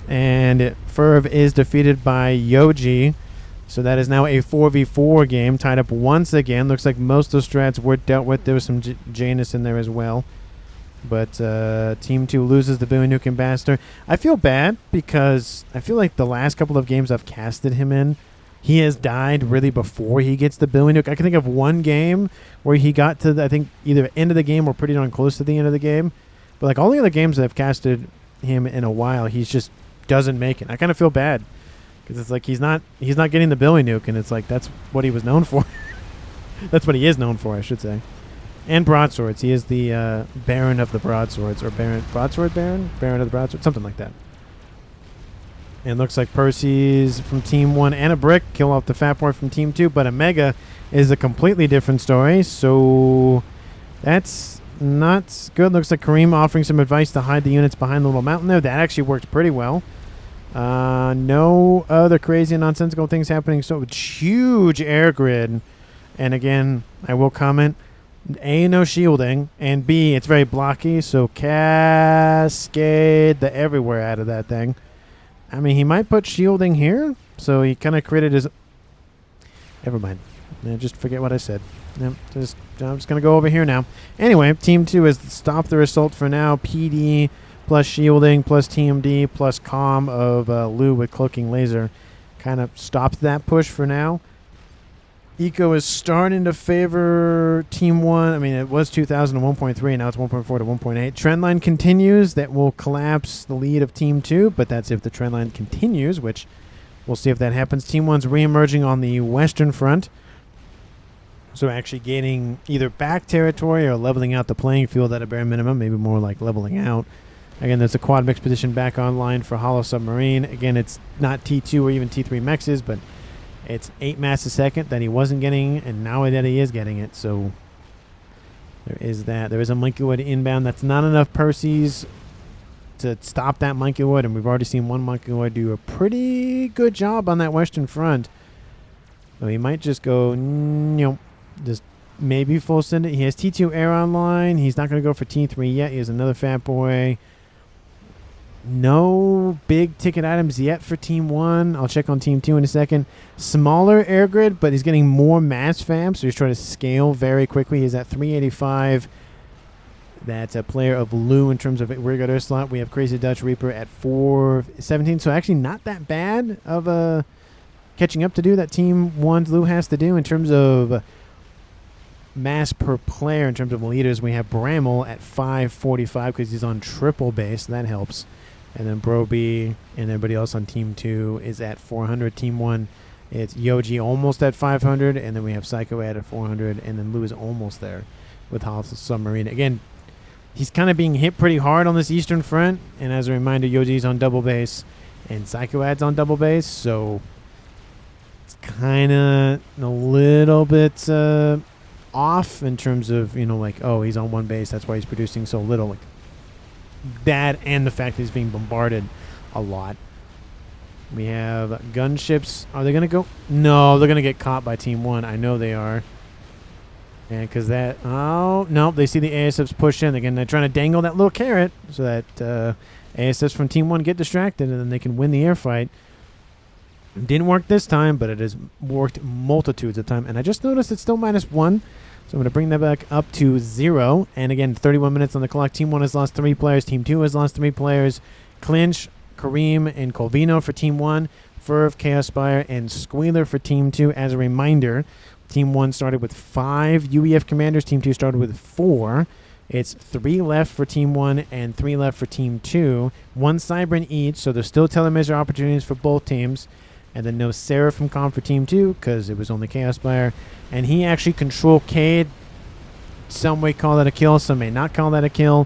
And Firv is defeated by Yojih. So that is now a 4v4 game, tied up once again. Looks like most of those strats were dealt with. There was some Janus in there as well. But Team 2 loses the Billy Nuke Ambassador. I feel bad because I feel like the last couple of games I've casted him in, he has died really before he gets the Billy Nuke. I can think of one game where he got to, I think, either end of the game or pretty darn close to the end of the game. But like all the other games that I've casted him in a while, he's just doesn't make it. I kind of feel bad. Because it's like he's not getting the Billy Nuke, and it's like that's what he was known for. That's what he is known for, I should say. And broadswords. He is the Baron of the broadswords, or broadsword Baron of the broadsword, something like that. And looks like Percy's from Team 1 and a brick kill off the Fat Boy from Team 2, but a Mega is a completely different story. So that's not good. Looks like Karimm offering some advice to hide the units behind the little mountain there. That actually worked pretty well. No other crazy and nonsensical things happening. So it's huge air grid. And again, I will comment, A, no shielding, and B, it's very blocky. So cascade the everywhere out of that thing. I mean, he might put shielding here. So he kind of created his... Never mind. Just forget what I said. Yep, I'm just going to go over here now. Anyway, Team 2 has stopped the assault for now. PD... plus shielding, plus TMD, plus comm of Lu with cloaking laser. Kind of stopped that push for now. Eco is starting to favor Team 1. I mean, it was 2,000 to 1.3, now it's 1.4 to 1.8. Trendline continues. That will collapse the lead of Team 2, but that's if the trendline continues, which we'll see if that happens. Team 1's re-emerging on the western front. So actually gaining either back territory or leveling out the playing field at a bare minimum, maybe more like leveling out. Again, there's a quad mix position back online for HollowSubmarine. Again, it's not T2 or even T3 mexes, but it's 8 mass a second that he wasn't getting, and now that he is getting it. So there is that. There is a Monkeywood inbound. That's not enough Percy's to stop that Monkeywood, and we've already seen one Monkeywood do a pretty good job on that western front. So he might just go, just maybe full send it. He has T2 air online. He's not going to go for T3 yet. He has another Fat Boy. No big ticket items yet for Team 1. I'll check on Team 2 in a second. Smaller air grid, but he's getting more mass fam, so he's trying to scale very quickly. He's at 385. That's a player of Lu in terms of rear guard air slot. We have CrazyDutchReaper at 417, so actually not that bad of catching up to do that Team 1's Lu has to do in terms of mass per player. In terms of leaders, we have Brammel at 545 because he's on triple base. That helps. And then Brobey and everybody else on Team 2 is at 400. Team 1, it's Yojih almost at 500. And then we have Psycho at 400. And then Lu is almost there with HollowSubmarine. Again, he's kind of being hit pretty hard on this eastern front. And as a reminder, Yojih's on double base and Psycho Ad's on double base. So it's kind of a little bit off in terms of, like, oh, he's on one base. That's why he's producing so little. Like, that and the fact that he's being bombarded a lot. We have gunships. Are they going to go? No, they're going to get caught by Team 1. I know they are. And because that... Oh, no. They see the ASFs push in. Again, they're trying to dangle that little carrot so that ASFs from Team 1 get distracted and then they can win the air fight. Didn't work this time, but it has worked multitudes of times. And I just noticed it's still -1. So I'm going to bring that back up to 0. And again, 31 minutes on the clock. Team 1 has lost 3 players. Team 2 has lost 3 players. Clinch, Karimm, and Kulvoni for Team 1. Firv, chaospyr, and Squeeler for Team 2. As a reminder, Team 1 started with 5 UEF commanders. Team 2 started with 4. It's 3 left for Team 1 and 3 left for Team 2. 1 Cybran each, so there's still telemeasure opportunities for both teams. And then no Sarah from Com for Team 2 because it was only chaospyr. And he actually controlled Cade. Some may call that a kill. Some may not call that a kill.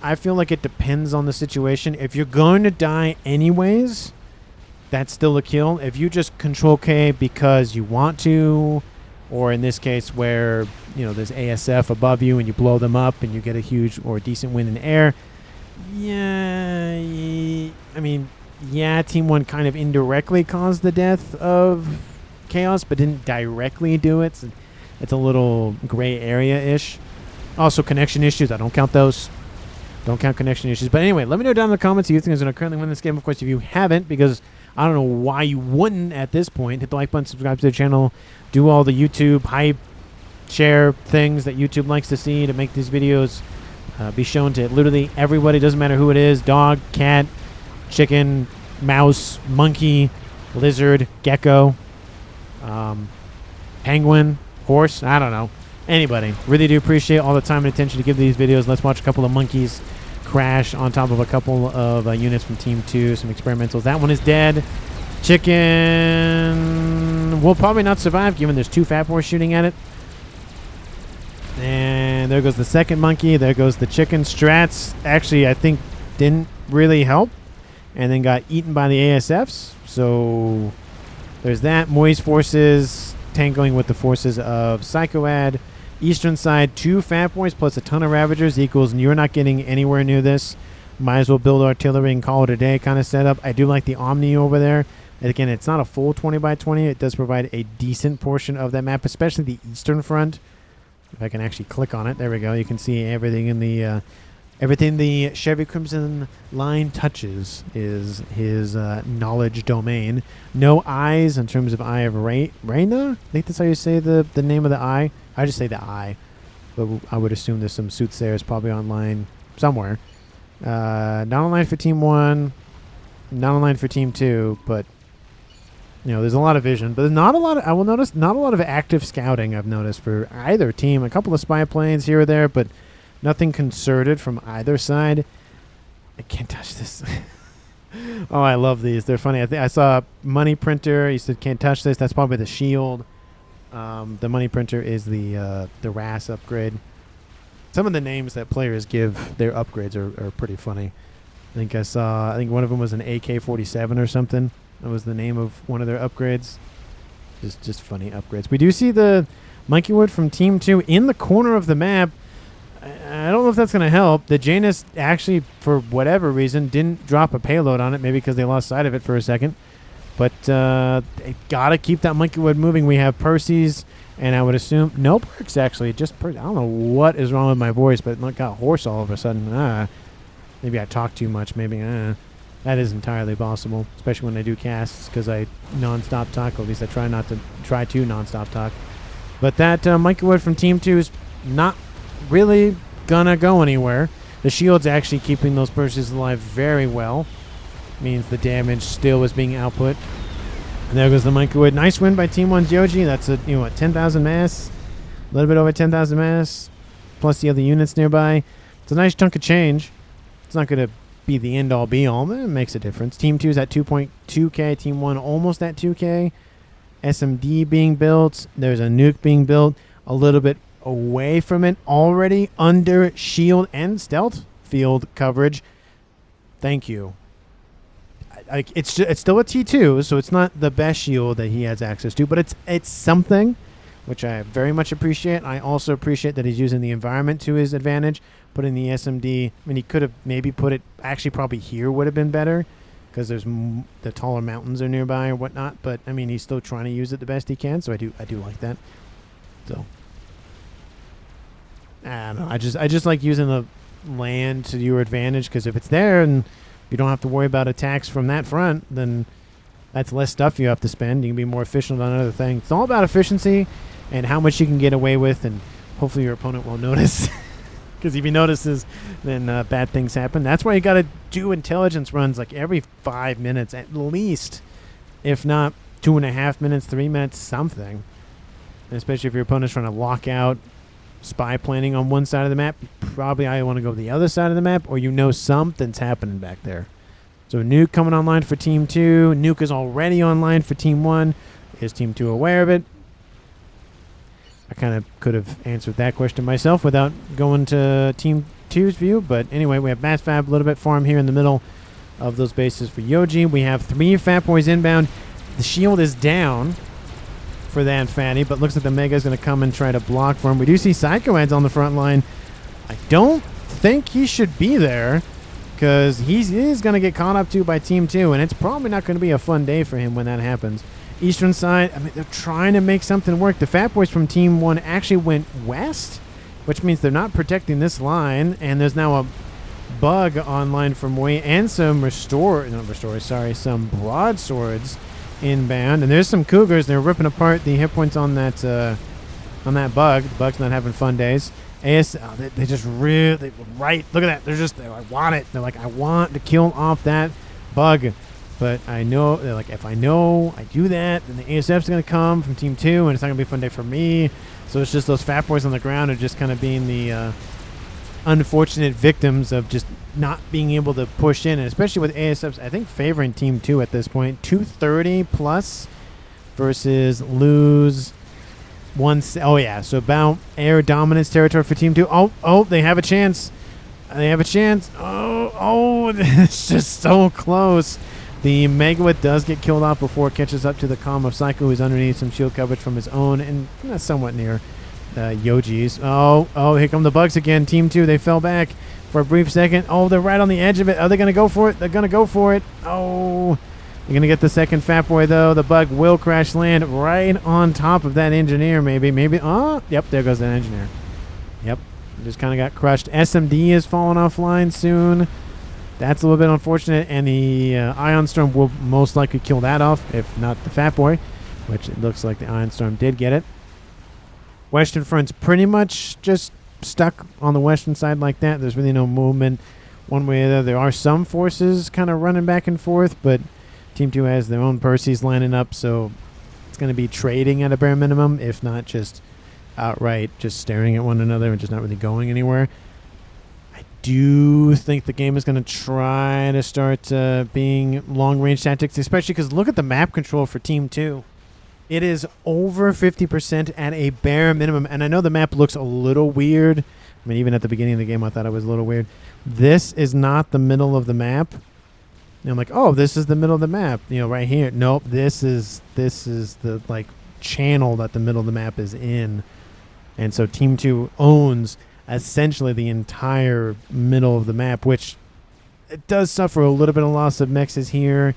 I feel like it depends on the situation. If you're going to die anyways, that's still a kill. If you just control K because you want to, or in this case where, you know, there's ASF above you and you blow them up and you get a huge or decent win in the air, yeah, I mean, yeah, Team 1 kind of indirectly caused the death of Chaos, but didn't directly do it. So it's a little gray area-ish. Also, connection issues. I don't count those. Don't count connection issues. But anyway, let me know down in the comments if you think is going to currently win this game. Of course, if you haven't, because I don't know why you wouldn't at this point, hit the like button, subscribe to the channel, do all the YouTube hype, share things that YouTube likes to see to make these videos be shown to literally everybody. Doesn't matter who it is. Dog, cat, chicken, mouse, monkey, lizard, gecko, penguin, horse, I don't know. Anybody. Really do appreciate all the time and attention to give these videos. Let's watch a couple of monkeys crash on top of a couple of units from Team 2. Some experimentals. That one is dead. Chicken will probably not survive given there's 2 fat boys shooting at it. And there goes the second monkey. There goes the chicken. Strats actually, I think, didn't really help. And then got eaten by the ASFs. So there's that. Moi's forces tangling with the forces of Psychoad. Eastern side, 2 fat boys plus a ton of Ravagers equals you're not getting anywhere near this. Might as well build artillery and call it a day kind of setup. I do like the Omni over there. And again, it's not a full 20 by 20. It does provide a decent portion of that map, especially the eastern front. If I can actually click on it, there we go. You can see everything in the everything the Chevy Crimson line touches is his knowledge domain. No eyes in terms of Eye of Reyna. I think that's how you say the name of the eye. I just say the eye, but I would assume there's some soothsayers probably online somewhere. Not online for Team 1, not online for Team 2, but you know, there's a lot of vision, but there's not a lot of, I will notice, not a lot of active scouting I've noticed for either team. A couple of spy planes here or there, but nothing concerted from either side. I can't touch this. Oh, I love these. They're funny. I saw Money Printer. He said, can't touch this. That's probably the shield. The Money Printer is the RAS upgrade. Some of the names that players give their upgrades are pretty funny. I think one of them was an AK-47 or something. That was the name of one of their upgrades. Just funny upgrades. We do see the Monkeywood from Team 2 in the corner of the map. I don't know if that's going to help. The Janus actually, for whatever reason, didn't drop a payload on it. Maybe because they lost sight of it for a second. But they got to keep that Monkeywood moving. We have Percy's, and I would assume no perks, actually. Just I don't know what is wrong with my voice, but it got hoarse all of a sudden. Maybe I talk too much. Maybe that is entirely possible, especially when I do casts because I non-stop talk. Or at least I try to non-stop talk. But that Monkeywood from Team 2 is not really gonna go anywhere. The shield's actually keeping those Percy's alive very well. Means the damage still is being output. And there goes the Monkeywood. Nice win by Team 1's Yojih. That's a 10,000 mass, a little bit over 10,000 mass, plus the other units nearby. It's a nice chunk of change. It's not gonna be the end all be all, but it makes a difference. Team 2 is at 2.2k. Team 1 almost at 2k. SMD being built. There's a nuke being built. A little bit away from it, already under shield and stealth field coverage. Thank you. It's still a T2, so it's not the best shield that he has access to, but it's something, which I very much appreciate. I also appreciate that he's using the environment to his advantage, putting the SMD. I mean, he could have maybe put it, actually probably here would have been better, because there's the taller mountains are nearby or whatnot, but I mean, he's still trying to use it the best he can, so I do like that. So I don't know. I just like using the land to your advantage, because if it's there and you don't have to worry about attacks from that front, then that's less stuff you have to spend. You can be more efficient on other things. It's all about efficiency and how much you can get away with, and hopefully your opponent won't notice. Because if he notices, then bad things happen. That's why you got to do intelligence runs like every 5 minutes at least, if not 2.5 minutes, 3 minutes, something. And especially if your opponent's trying to lock out spy planning on one side of the map, you probably either want to go to the other side of the map, or you know something's happening back there. So Nuke coming online for Team 2. Nuke is already online for Team 1. Is Team 2 aware of it? I kind of could have answered that question myself without going to Team 2's view. But anyway, we have Mass Fab, a little bit farm here in the middle of those bases for Yojih. We have 3 Fat Boys inbound. The shield is down for that fatty, but looks like the Mega is going to come and try to block for him. We do see Psychoads on the front line. I don't think he should be there because he's going to get caught up to by Team 2, and it's probably not going to be a fun day for him when that happens. Eastern side, I mean, they're trying to make something work. The Fat Boys from Team 1 actually went west, which means they're not protecting this line, and there's now a bug online from Way and some some broadswords inbound, and there's some Cougars. They're ripping apart the hit points on that bug. The bug's not having fun days. They just really look at that. I want it. They're like, I want to kill off that bug, but I know they're like, if I know I do that, then the ASF's gonna come from Team 2, and it's not gonna be a fun day for me. So it's just those Fat Boys on the ground are just kind of being the unfortunate victims of just not being able to push in, and especially with ASFs, I think favoring Team 2 at this point. 230 plus versus lose so about air dominance territory for Team 2. They have a chance. It's just so close. The Megawatt does get killed off before it catches up to the Calm of Psycho, who's underneath some shield coverage from his own, and somewhat near Yojih's. Here come the bugs again. Team 2, they fell back for a brief second. They're right on the edge of it. Are they going to go for it? They're going to go for it. They're going to get the second Fat Boy, though. The bug will crash land right on top of that engineer, maybe. Yep, there goes that engineer. Yep, just kind of got crushed. SMD is falling offline soon. That's a little bit unfortunate, and the Ion Storm will most likely kill that off, if not the Fat Boy, which it looks like the Ion Storm did get it. Western Front's pretty much just stuck on the western side like that. There's really no movement one way or the other. There are some forces kind of running back and forth, but Team 2 has their own Perseus lining up, so it's going to be trading at a bare minimum, if not just outright just staring at one another and just not really going anywhere. I do think the game is going to try to start being long-range tactics, especially because look at the map control for Team 2. It is over 50% at a bare minimum, and I know the map looks a little weird. I mean, even at the beginning of the game, I thought it was a little weird. This is not the middle of the map. And I'm like, this is the middle of the map, right here. Nope, this is the channel that the middle of the map is in, and so Team 2 owns essentially the entire middle of the map, which it does suffer a little bit of loss of mexes here.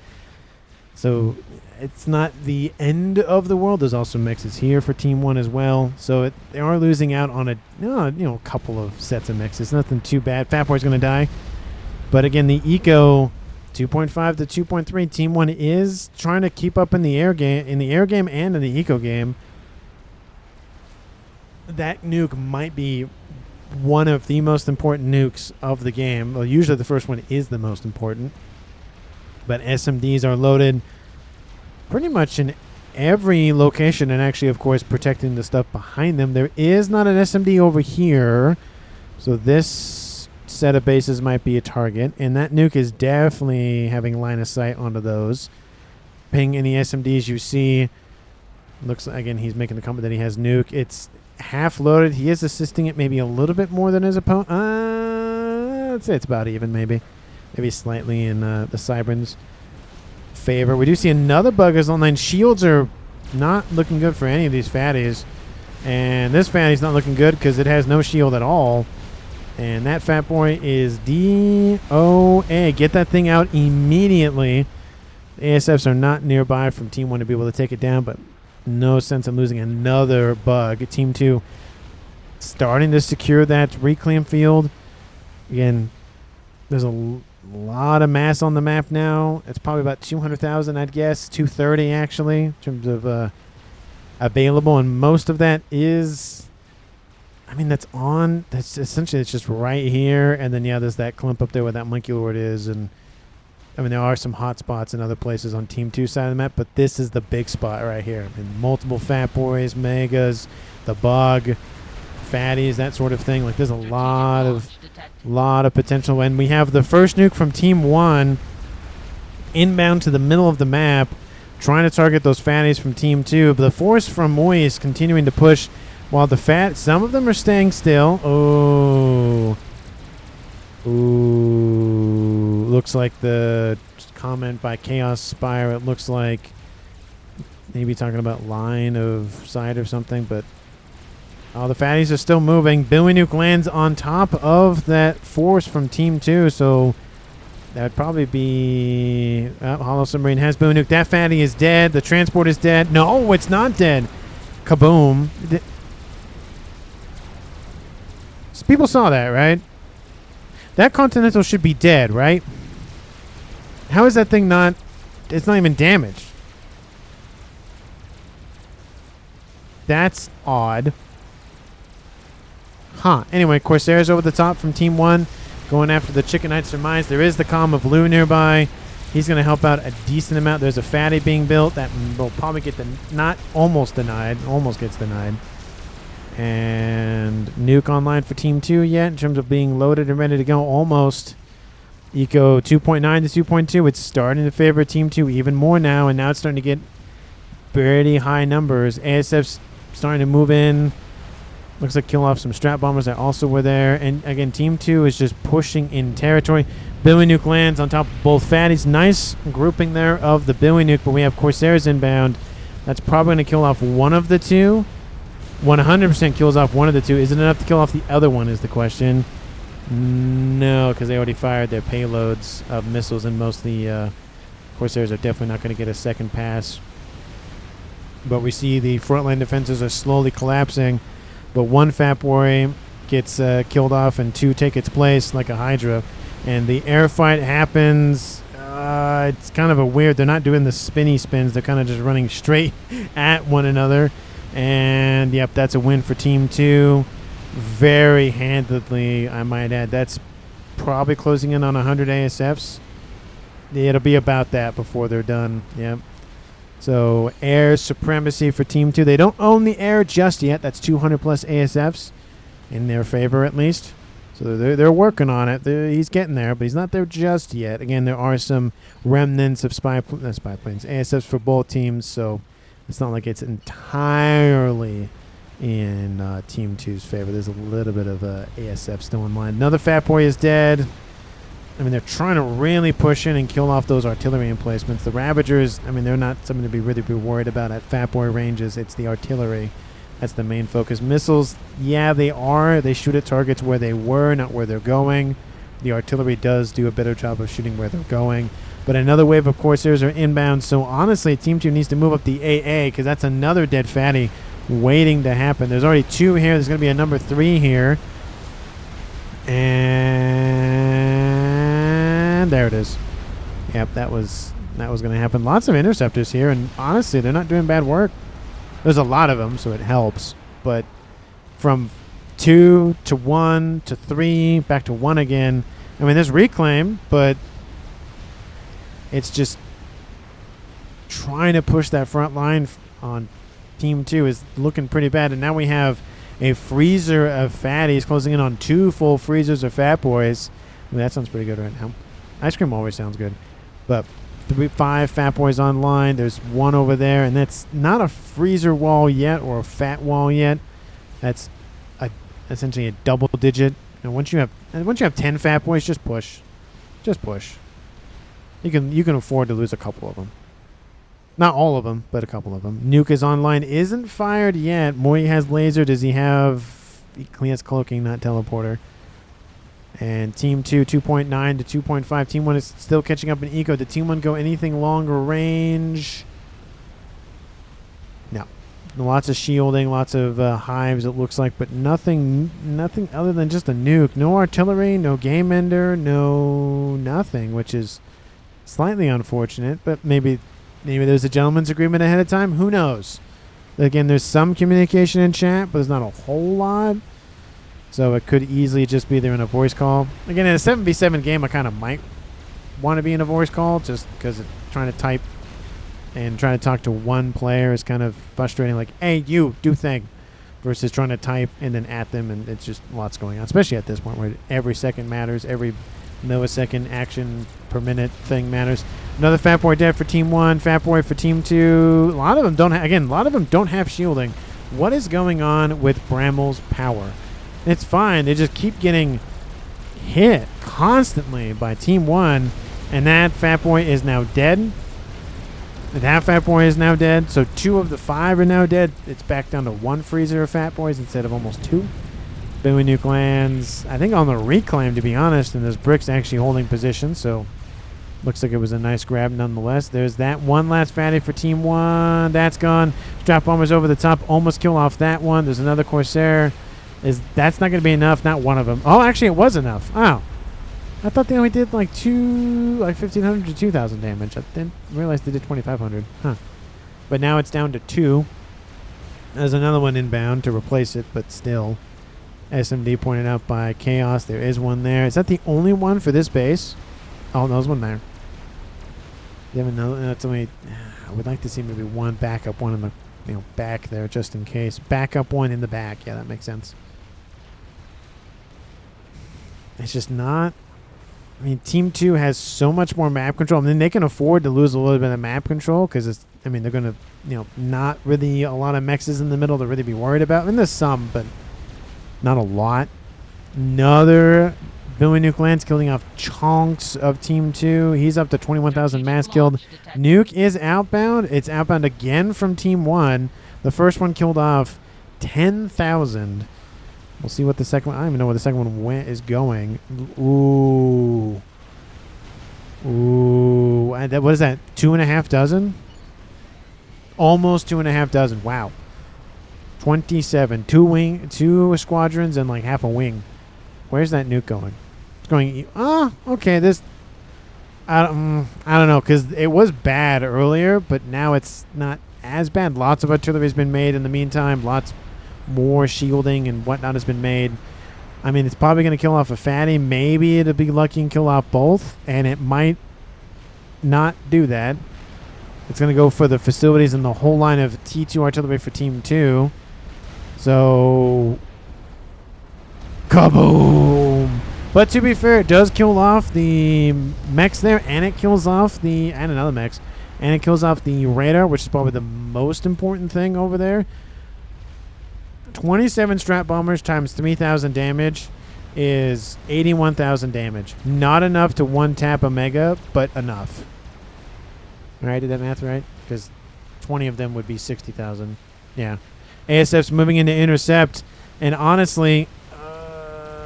So it's not the end of the world. There's also mexes here for Team 1 as well. So they are losing out on a couple of sets of mexes. Nothing too bad. Fat Boy's going to die. But again, the eco 2.5 to 2.3. Team 1 is trying to keep up in the air game and in the eco game. That nuke might be one of the most important nukes of the game. Well, usually the first one is the most important. But SMDs are loaded pretty much in every location, and actually, of course, protecting the stuff behind them. There is not an SMD over here, so this set of bases might be a target, and that nuke is definitely having line of sight onto those. Ping any SMDs you see. Looks like, again, he's making the comment that he has nuke. It's half loaded. He is assisting it maybe a little bit more than his opponent. I'd say it's about even, maybe slightly in the Cybern's favor. We do see another bug is online. Shields are not looking good for any of these fatties, and this fatty's not looking good because it has no shield at all, and that Fat Boy is DOA. Get that thing out immediately. The ASFs are not nearby from Team 1 to be able to take it down, but no sense in losing another bug. Team 2 starting to secure that reclaim field. Again, there's a lot of mass on the map now. It's probably about 200,000, I'd guess. 230, actually, in terms of available. And most of that is, that's essentially, it's just right here. And then, there's that clump up there where that Monkey Lord is. And, there are some hot spots in other places on Team 2 side of the map. But this is the big spot right here. Multiple Fat Boys, Megas, the Bug, Fatties, that sort of thing. There's a lot of potential, and we have the first nuke from Team 1 inbound to the middle of the map, trying to target those fatties from Team 2. But the force from Moy is continuing to push, while some of them are staying still. Look looks like the comment by chaospyr. It looks like maybe talking about line of sight or something, but the fatties are still moving. Billy Nuke lands on top of that force from Team 2, so that would probably be... HollowSubmarine has Billy Nuke. That fatty is dead. The transport is dead. No, it's not dead. Kaboom. People saw that, right? That Continental should be dead, right? How is that thing not... It's not even damaged. That's odd. Huh. Anyway, Corsair's over the top from Team 1. Going after the Chicken Knight Surmise. There is the Calm of Lou nearby. He's going to help out a decent amount. There's a fatty being built. That will probably get not almost denied. Almost gets denied. And Nuke online for Team 2 yet in terms of being loaded and ready to go. Almost. Eco 2.9 to 2.2. It's starting to favor Team 2 even more now. And now it's starting to get pretty high numbers. ASF's starting to move in. Looks like kill off some strat bombers that also were there. And again, Team 2 is just pushing in territory. Billy Nuke lands on top of both fatties. Nice grouping there of the Billy Nuke, but we have Corsairs inbound. That's probably going to kill off one of the two. 100% kills off one of the two. Is it enough to kill off the other one is the question. No, because they already fired their payloads of missiles, and most of the Corsairs are definitely not going to get a second pass. But we see the frontline defenses are slowly collapsing. But one Fat Boy gets killed off and two take its place like a Hydra. And the air fight happens. It's kind of a weird. They're not doing the spinny spins. They're kind of just running straight at one another. And, yep, that's a win for Team 2. Very handedly, I might add. That's probably closing in on 100 ASFs. It'll be about that before they're done. Yep. So air supremacy for Team 2. They don't own the air just yet. That's 200 plus ASFs in their favor at least. So they're working on it. He's getting there, but he's not there just yet. Again, there are some remnants of spy planes, ASFs for both teams. So it's not like it's entirely in Team 2's favor. There's a little bit of ASF still in line. Another Fat Boy is dead. I mean, they're trying to really push in and kill off those artillery emplacements. The Ravagers, I mean, they're not something to be really worried about at Fat Boy ranges. It's the artillery. That's the main focus. Missiles, yeah, they are. They shoot at targets where they were, not where they're going. The artillery does do a better job of shooting where they're going. But another wave of Corsairs are inbound. So, honestly, Team 2 needs to move up the AA because that's another dead fatty waiting to happen. There's already two here. There's going to be a number 3 here. And there it is. Yep, that was going to happen. Lots of interceptors here, and honestly, they're not doing bad work. There's a lot of them, so it helps. But from 2 to 1 to 3, back to 1 again. I mean, there's reclaim, but it's just trying to push that front line on Team 2 is looking pretty bad. And now we have a freezer of fatties closing in on 2 full freezers of Fat Boys. I mean, that sounds pretty good right now. Ice cream always sounds good. But 5 Fat Boys online. There's 1 over there, and that's not a freezer wall yet or a fat wall yet. That's essentially a double digit. And once you have 10 Fat Boys, just push. Just push. You can afford to lose a couple of them. Not all of them, but a couple of them. Nuke is online. Isn't fired yet. Moy has laser. Does he have... He has cloaking, not teleporter. And Team 2, 2.9 to 2.5. Team 1 is still catching up in eco. Did Team 1 go anything longer range? No. Lots of shielding, lots of hives, it looks like, but nothing other than just a nuke. No artillery, no game ender, no nothing, which is slightly unfortunate, but maybe there's a gentleman's agreement ahead of time. Who knows? Again, there's some communication in chat, but there's not a whole lot. So it could easily just be there in a voice call. Again, in a 7v7 game, I kind of might want to be in a voice call just because trying to type and trying to talk to one player is kind of frustrating. Like, hey, you, do thing. Versus trying to type and then at them, and it's just lots going on. Especially at this point where every second matters. Every millisecond action per minute thing matters. Another Fat Boy dead for Team 1. Fat Boy for Team 2. A lot of them don't have shielding. What is going on with Brammel's power? It's fine. They just keep getting hit constantly by Team 1. And that fat boy is now dead. That fat boy is now dead. So 2 of the 5 are now dead. It's back down to 1 freezer of fat boys instead of almost 2. Bowie Nuke lands, I think, on the reclaim, to be honest, and there's bricks actually holding position, so looks like it was a nice grab nonetheless. There's that one last fatty for Team 1. That's gone. Strap Bombers over the top. Almost kill off that one. There's another Corsair. That's not going to be enough. Not one of them. Oh, actually, it was enough. Oh. I thought they only did like 1,500 to 2,000 damage. I didn't realize they did 2,500. Huh. But now it's down to 2. There's another one inbound to replace it, but still. SMD pointed out by Chaos. There is one there. Is that the only one for this base? Oh, no, there's one there. They have another. That's only. I would like to see maybe one backup one in the back there just in case. Backup one in the back. Yeah, that makes sense. It's just not. I mean, Team 2 has so much more map control. I mean, they can afford to lose a little bit of map control because it's. I mean, they're going to, not really a lot of mexes in the middle to really be worried about. I mean, there's some, but not a lot. Another Bowie Nuke lands, killing off chunks of Team 2. He's up to 21,000 mass killed. Nuke is outbound. It's outbound again from Team 1. The first one killed off 10,000. We'll see what the second one. I don't even know where the second one is going. Ooh. Ooh. And what is that? 2.5 dozen? Almost 2.5 dozen. Wow. 27. 2 squadrons and like half a wing. Where's that nuke going? It's going. Okay. This. I don't know, because it was bad earlier, but now it's not as bad. Lots of artillery has been made in the meantime. Lots more shielding and whatnot has been made. I mean, it's probably going to kill off a fatty. Maybe it'll be lucky and kill off both, and it might not do that. It's going to go for the facilities and the whole line of T2 artillery for Team 2. So, kaboom! But to be fair, it does kill off the mechs there, and it kills off and another mechs, and it kills off the radar, which is probably the most important thing over there. 27 strap bombers times 3,000 damage is 81,000 damage. Not enough to one tap a mega, but enough. All right, did that math right? Because 20 of them would be 60,000. Yeah. ASF's moving into intercept, and honestly,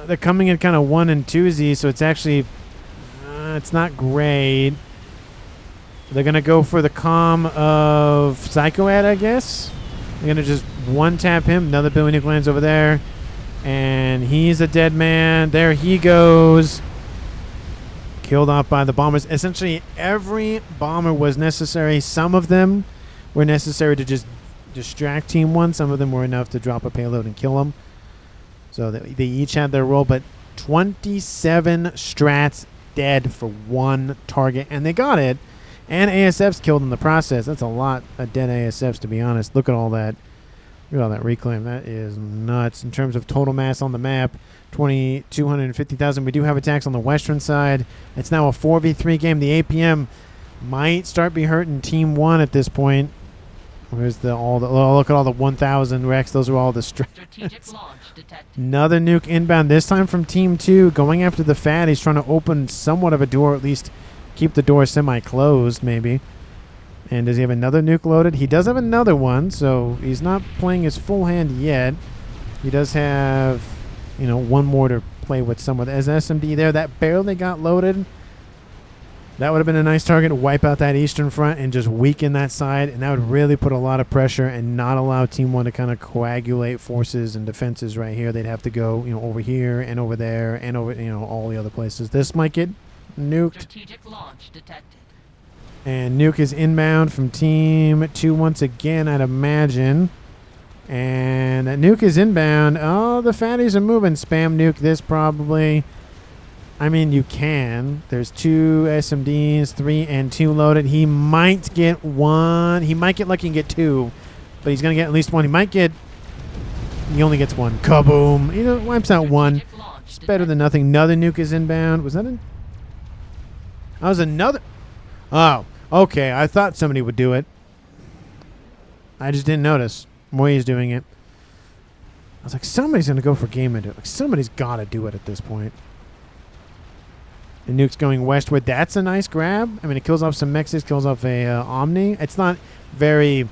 they're coming in kind of 1 and 2Z, so it's actually it's not great. They're gonna go for the calm of Psychoad, I guess. They're gonna just one tap him. Another Bowie Nuke lands over there, and he's a dead man. There he goes. Killed off by the bombers. Essentially, every bomber was necessary. Some of them were necessary to just distract Team 1. Some of them were enough to drop a payload and kill them. So they each had their role, but 27 strats dead for 1 target, and they got it. And ASF's killed in the process. That's a lot of dead ASFs, to be honest. Look at all that. Look at all that reclaim. That is nuts. In terms of total mass on the map, 250,000. We do have attacks on the western side. It's now a 4v3 game. The APM might start be hurting Team 1 at this point. Where's look at all the 1,000 wrecks. Those are all the strategic launch detected. Another nuke inbound, this time from Team 2, going after the fat. He's trying to open somewhat of a door, at least keep the door semi-closed, maybe. And does he have another nuke loaded? He does have another one, so he's not playing his full hand yet. He does have, one more to play with somewhat. As SMD there, that barely got loaded. That would have been a nice target to wipe out that eastern front and just weaken that side, and that would really put a lot of pressure and not allow Team 1 to kind of coagulate forces and defenses right here. They'd have to go, over here and over there and over, all the other places. This might get nuked. Strategic launch detected. And Nuke is inbound from Team 2 once again, I'd imagine. And Nuke is inbound. Oh, the fatties are moving. Spam Nuke this probably. I mean, you can. There's 2 SMDs, 3 and 2 loaded. He might get 1. He might get lucky and get 2. But he's going to get at least 1. He only gets 1. Kaboom. He wipes out 1. It's better than nothing. Another nuke is inbound. Was that it? That was another. Oh, okay. I thought somebody would do it. I just didn't notice. Moy's doing it. I was like, somebody's going to go for game into it. Like, somebody's got to do it at this point. And Nuke's going westward. That's a nice grab. I mean, it kills off some mexes, kills off a Omni. It's not very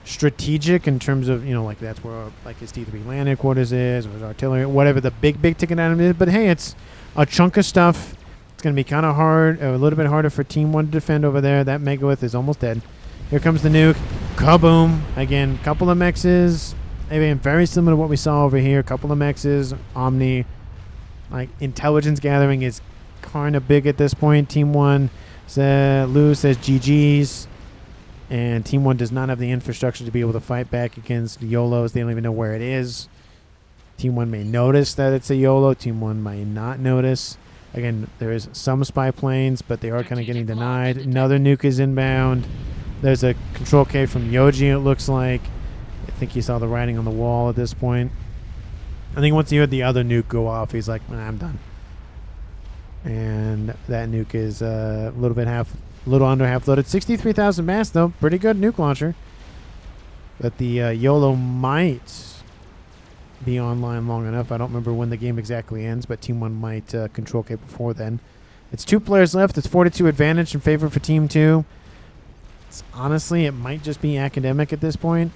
strategic in terms of, like that's where like his T3 landing quarters is, or his artillery, whatever the big ticket item is. But hey, it's a chunk of stuff. It's going to be kind of hard, a little bit harder for Team 1 to defend over there. That Megawith is almost dead. Here comes the nuke. Kaboom. Again, couple of mexes. Again, very similar to what we saw over here. Couple of mexes. Omni. Like, intelligence gathering is kind of big at this point. Team 1, Lou says GG's. And Team 1 does not have the infrastructure to be able to fight back against YOLOs. They don't even know where it is. Team 1 may notice that it's a YOLO. Team 1 may not notice. Again, there is some spy planes, but they are kind of getting denied. Another nuke is inbound. There's a control K from Yojih, it looks like. I think he saw the writing on the wall at this point. I think once he heard the other nuke go off, he's like, I'm done. And that nuke is a little under half loaded. 63,000 mass, though. Pretty good nuke launcher. But the YOLO might be online long enough. I don't remember when the game exactly ends, but Team 1 might control K before then. It's 2 players left. It's 4-2 advantage in favor for Team 2. Honestly, it might just be academic at this point.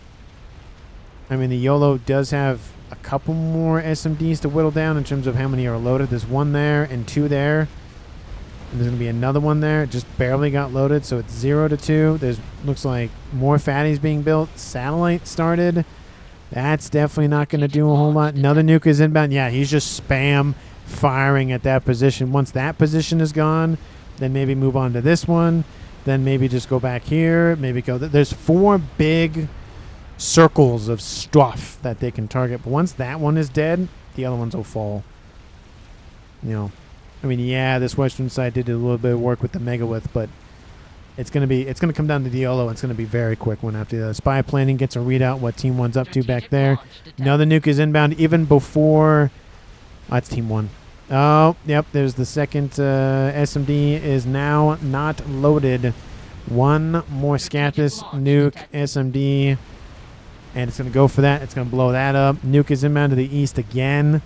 I mean, the YOLO does have a couple more SMDs to whittle down in terms of how many are loaded. There's 1 there and 2 there. And there's going to be another one there. It just barely got loaded, so it's 0-2. There's looks like more fatties being built. Satellite started. That's definitely not going to do a whole lot. Another nuke is inbound. Yeah, he's just spam firing at that position. Once that position is gone, then maybe move on to this one. Then maybe just go back here. Maybe go. There's 4 big circles of stuff that they can target. But once that one is dead, the other ones will fall. I mean, yeah, this western side did a little bit of work with the Megawith, but it's gonna come down to the YOLO. And it's gonna be very quick one after the spy planning gets a readout what Team 1's up to back there. Another nuke is inbound even before. That's Team 1. Oh, yep. There's the second SMD is now not loaded. 1 more Scatus nuke SMD, and it's gonna go for that. It's gonna blow that up. Nuke is inbound to the east again.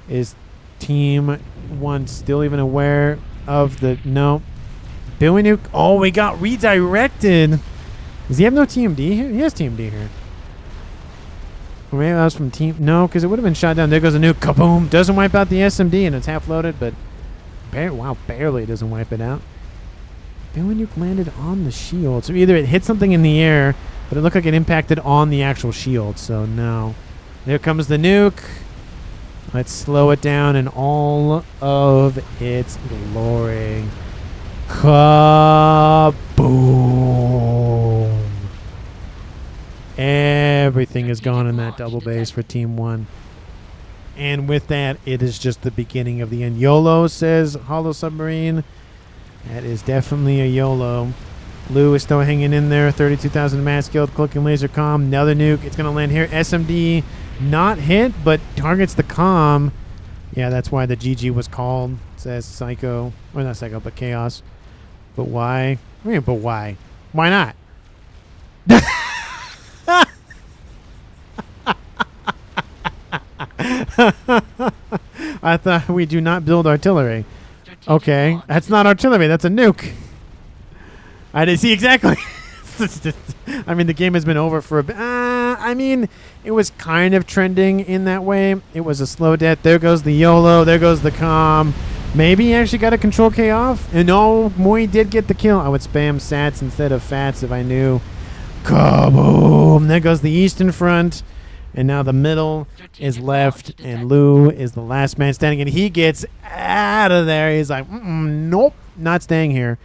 Is Team 1 still even aware of the no? Billy Nuke. Oh, we got redirected. Does he have no TMD here? He has TMD here. Or maybe that was from Team. No, because it would have been shot down. There goes a nuke. Kaboom. Doesn't wipe out the SMD, and it's half loaded, but barely doesn't wipe it out. Billy Nuke landed on the shield. So either it hit something in the air, but it looked like it impacted on the actual shield. So no. There comes the nuke. Let's slow it down in all of its glory. Kaboom. Everything is gone in that double base for Team 1. And with that, it is just the beginning of the end. YOLO, says HollowSubmarine. That is definitely a YOLO. Lou is still hanging in there. 32,000 mass killed. Clicking laser comm. Another nuke. It's going to land here. SMD not hit, but targets the comm. Yeah, that's why the GG was called. Says Psycho. Or not Psycho, but Chaos. But why? I mean, but why? Why not? I thought we do not build artillery. Okay, that's not artillery. That's a nuke. I didn't see exactly. I mean, the game has been over for a bit. I mean, it was kind of trending in that way. It was a slow death. There goes the YOLO. There goes the comm. Maybe he actually got a control K off. And no, Moy did get the kill. I would spam sats instead of fats if I knew. Kaboom! There goes the eastern front. And now the middle is left. And Lou is the last man standing. And he gets out of there. He's like, nope, not staying here.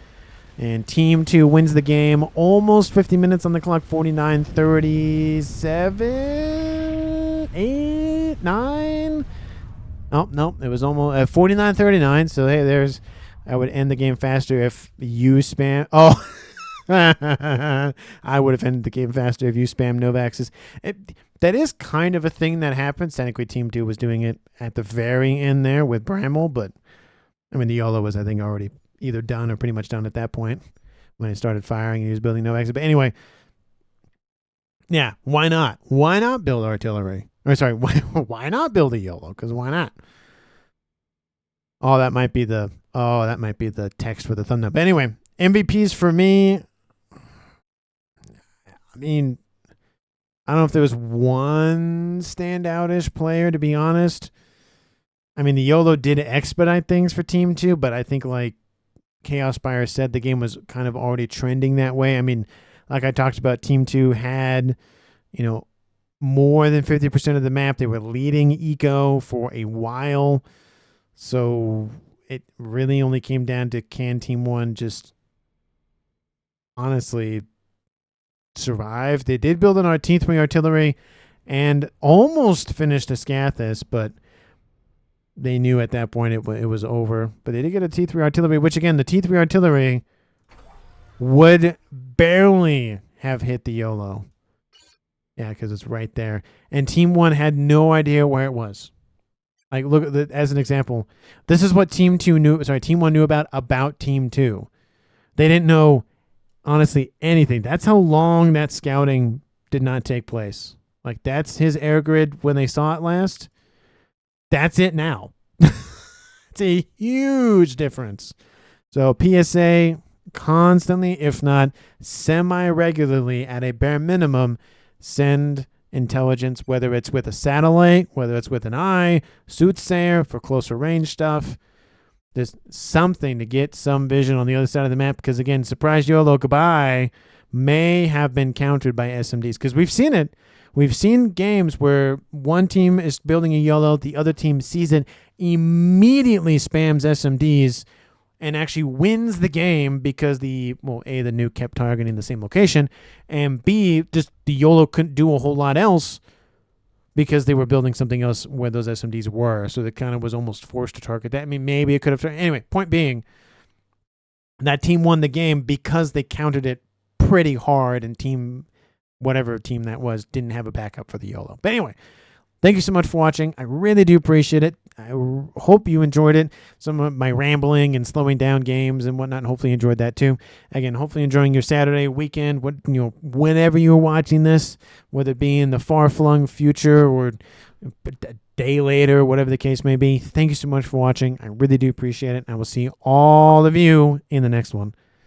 And Team 2 wins the game. Almost 50 minutes on the clock. 49-37? 8? 9? Oh, no. It was almost 49-39. So, hey, there's... I would end the game faster if you spam... Oh! I would have ended the game faster if you spam Novaxes. That is kind of a thing that happens. Technically, Team 2 was doing it at the very end there with Brammel. But, I mean, the YOLO was, I think, already... either done or pretty much done at that point when he started firing and he was building no exit. But anyway, yeah, why not? Why not build artillery? Or sorry, why not build a YOLO? Because why not? Oh, that might be the Oh, that might be the text for the thumbnail. But anyway, MVPs for me. I mean, I don't know if there was one standout-ish player, to be honest. I mean, the YOLO did expedite things for Team 2, but I think like chaospyr said, the game was kind of already trending that way. I mean, like I talked about, Team 2 had, more than 50% of the map. They were leading eco for a while. So it really only came down to, can Team 1 just honestly survive? They did build an T3 artillery and almost finished a Scathis, but they knew at that point it was over. But they did get a T3 artillery, which again, the T3 artillery would barely have hit the YOLO. Yeah, because it's right there. And Team 1 had no idea where it was. Like, look at as an example. This is what Team 1 knew about Team 2. They didn't know, honestly, anything. That's how long that scouting did not take place. Like, that's his air grid when they saw it last. That's it now. It's a huge difference. So PSA constantly, if not semi-regularly, at a bare minimum, send intelligence, whether it's with a satellite, whether it's with an eye, soothsayer for closer range stuff. There's something to get some vision on the other side of the map, because again, surprise YOLO goodbye may have been countered by SMDs, because we've seen it. We've seen games where one team is building a YOLO, the other team sees it, immediately spams SMDs, and actually wins the game because the Nuke kept targeting the same location, and B, just the YOLO couldn't do a whole lot else because they were building something else where those SMDs were. So it kind of was almost forced to target that. I mean, maybe it could have. Anyway, point being, that team won the game because they countered it pretty hard, and whatever team that was, didn't have a backup for the YOLO. But anyway, thank you so much for watching. I really do appreciate it. I hope you enjoyed it. Some of my rambling and slowing down games and whatnot. Hopefully you enjoyed that too. Again, hopefully enjoying your Saturday, weekend, whenever you're watching this, whether it be in the far-flung future or a day later, whatever the case may be. Thank you so much for watching. I really do appreciate it. I will see all of you in the next one.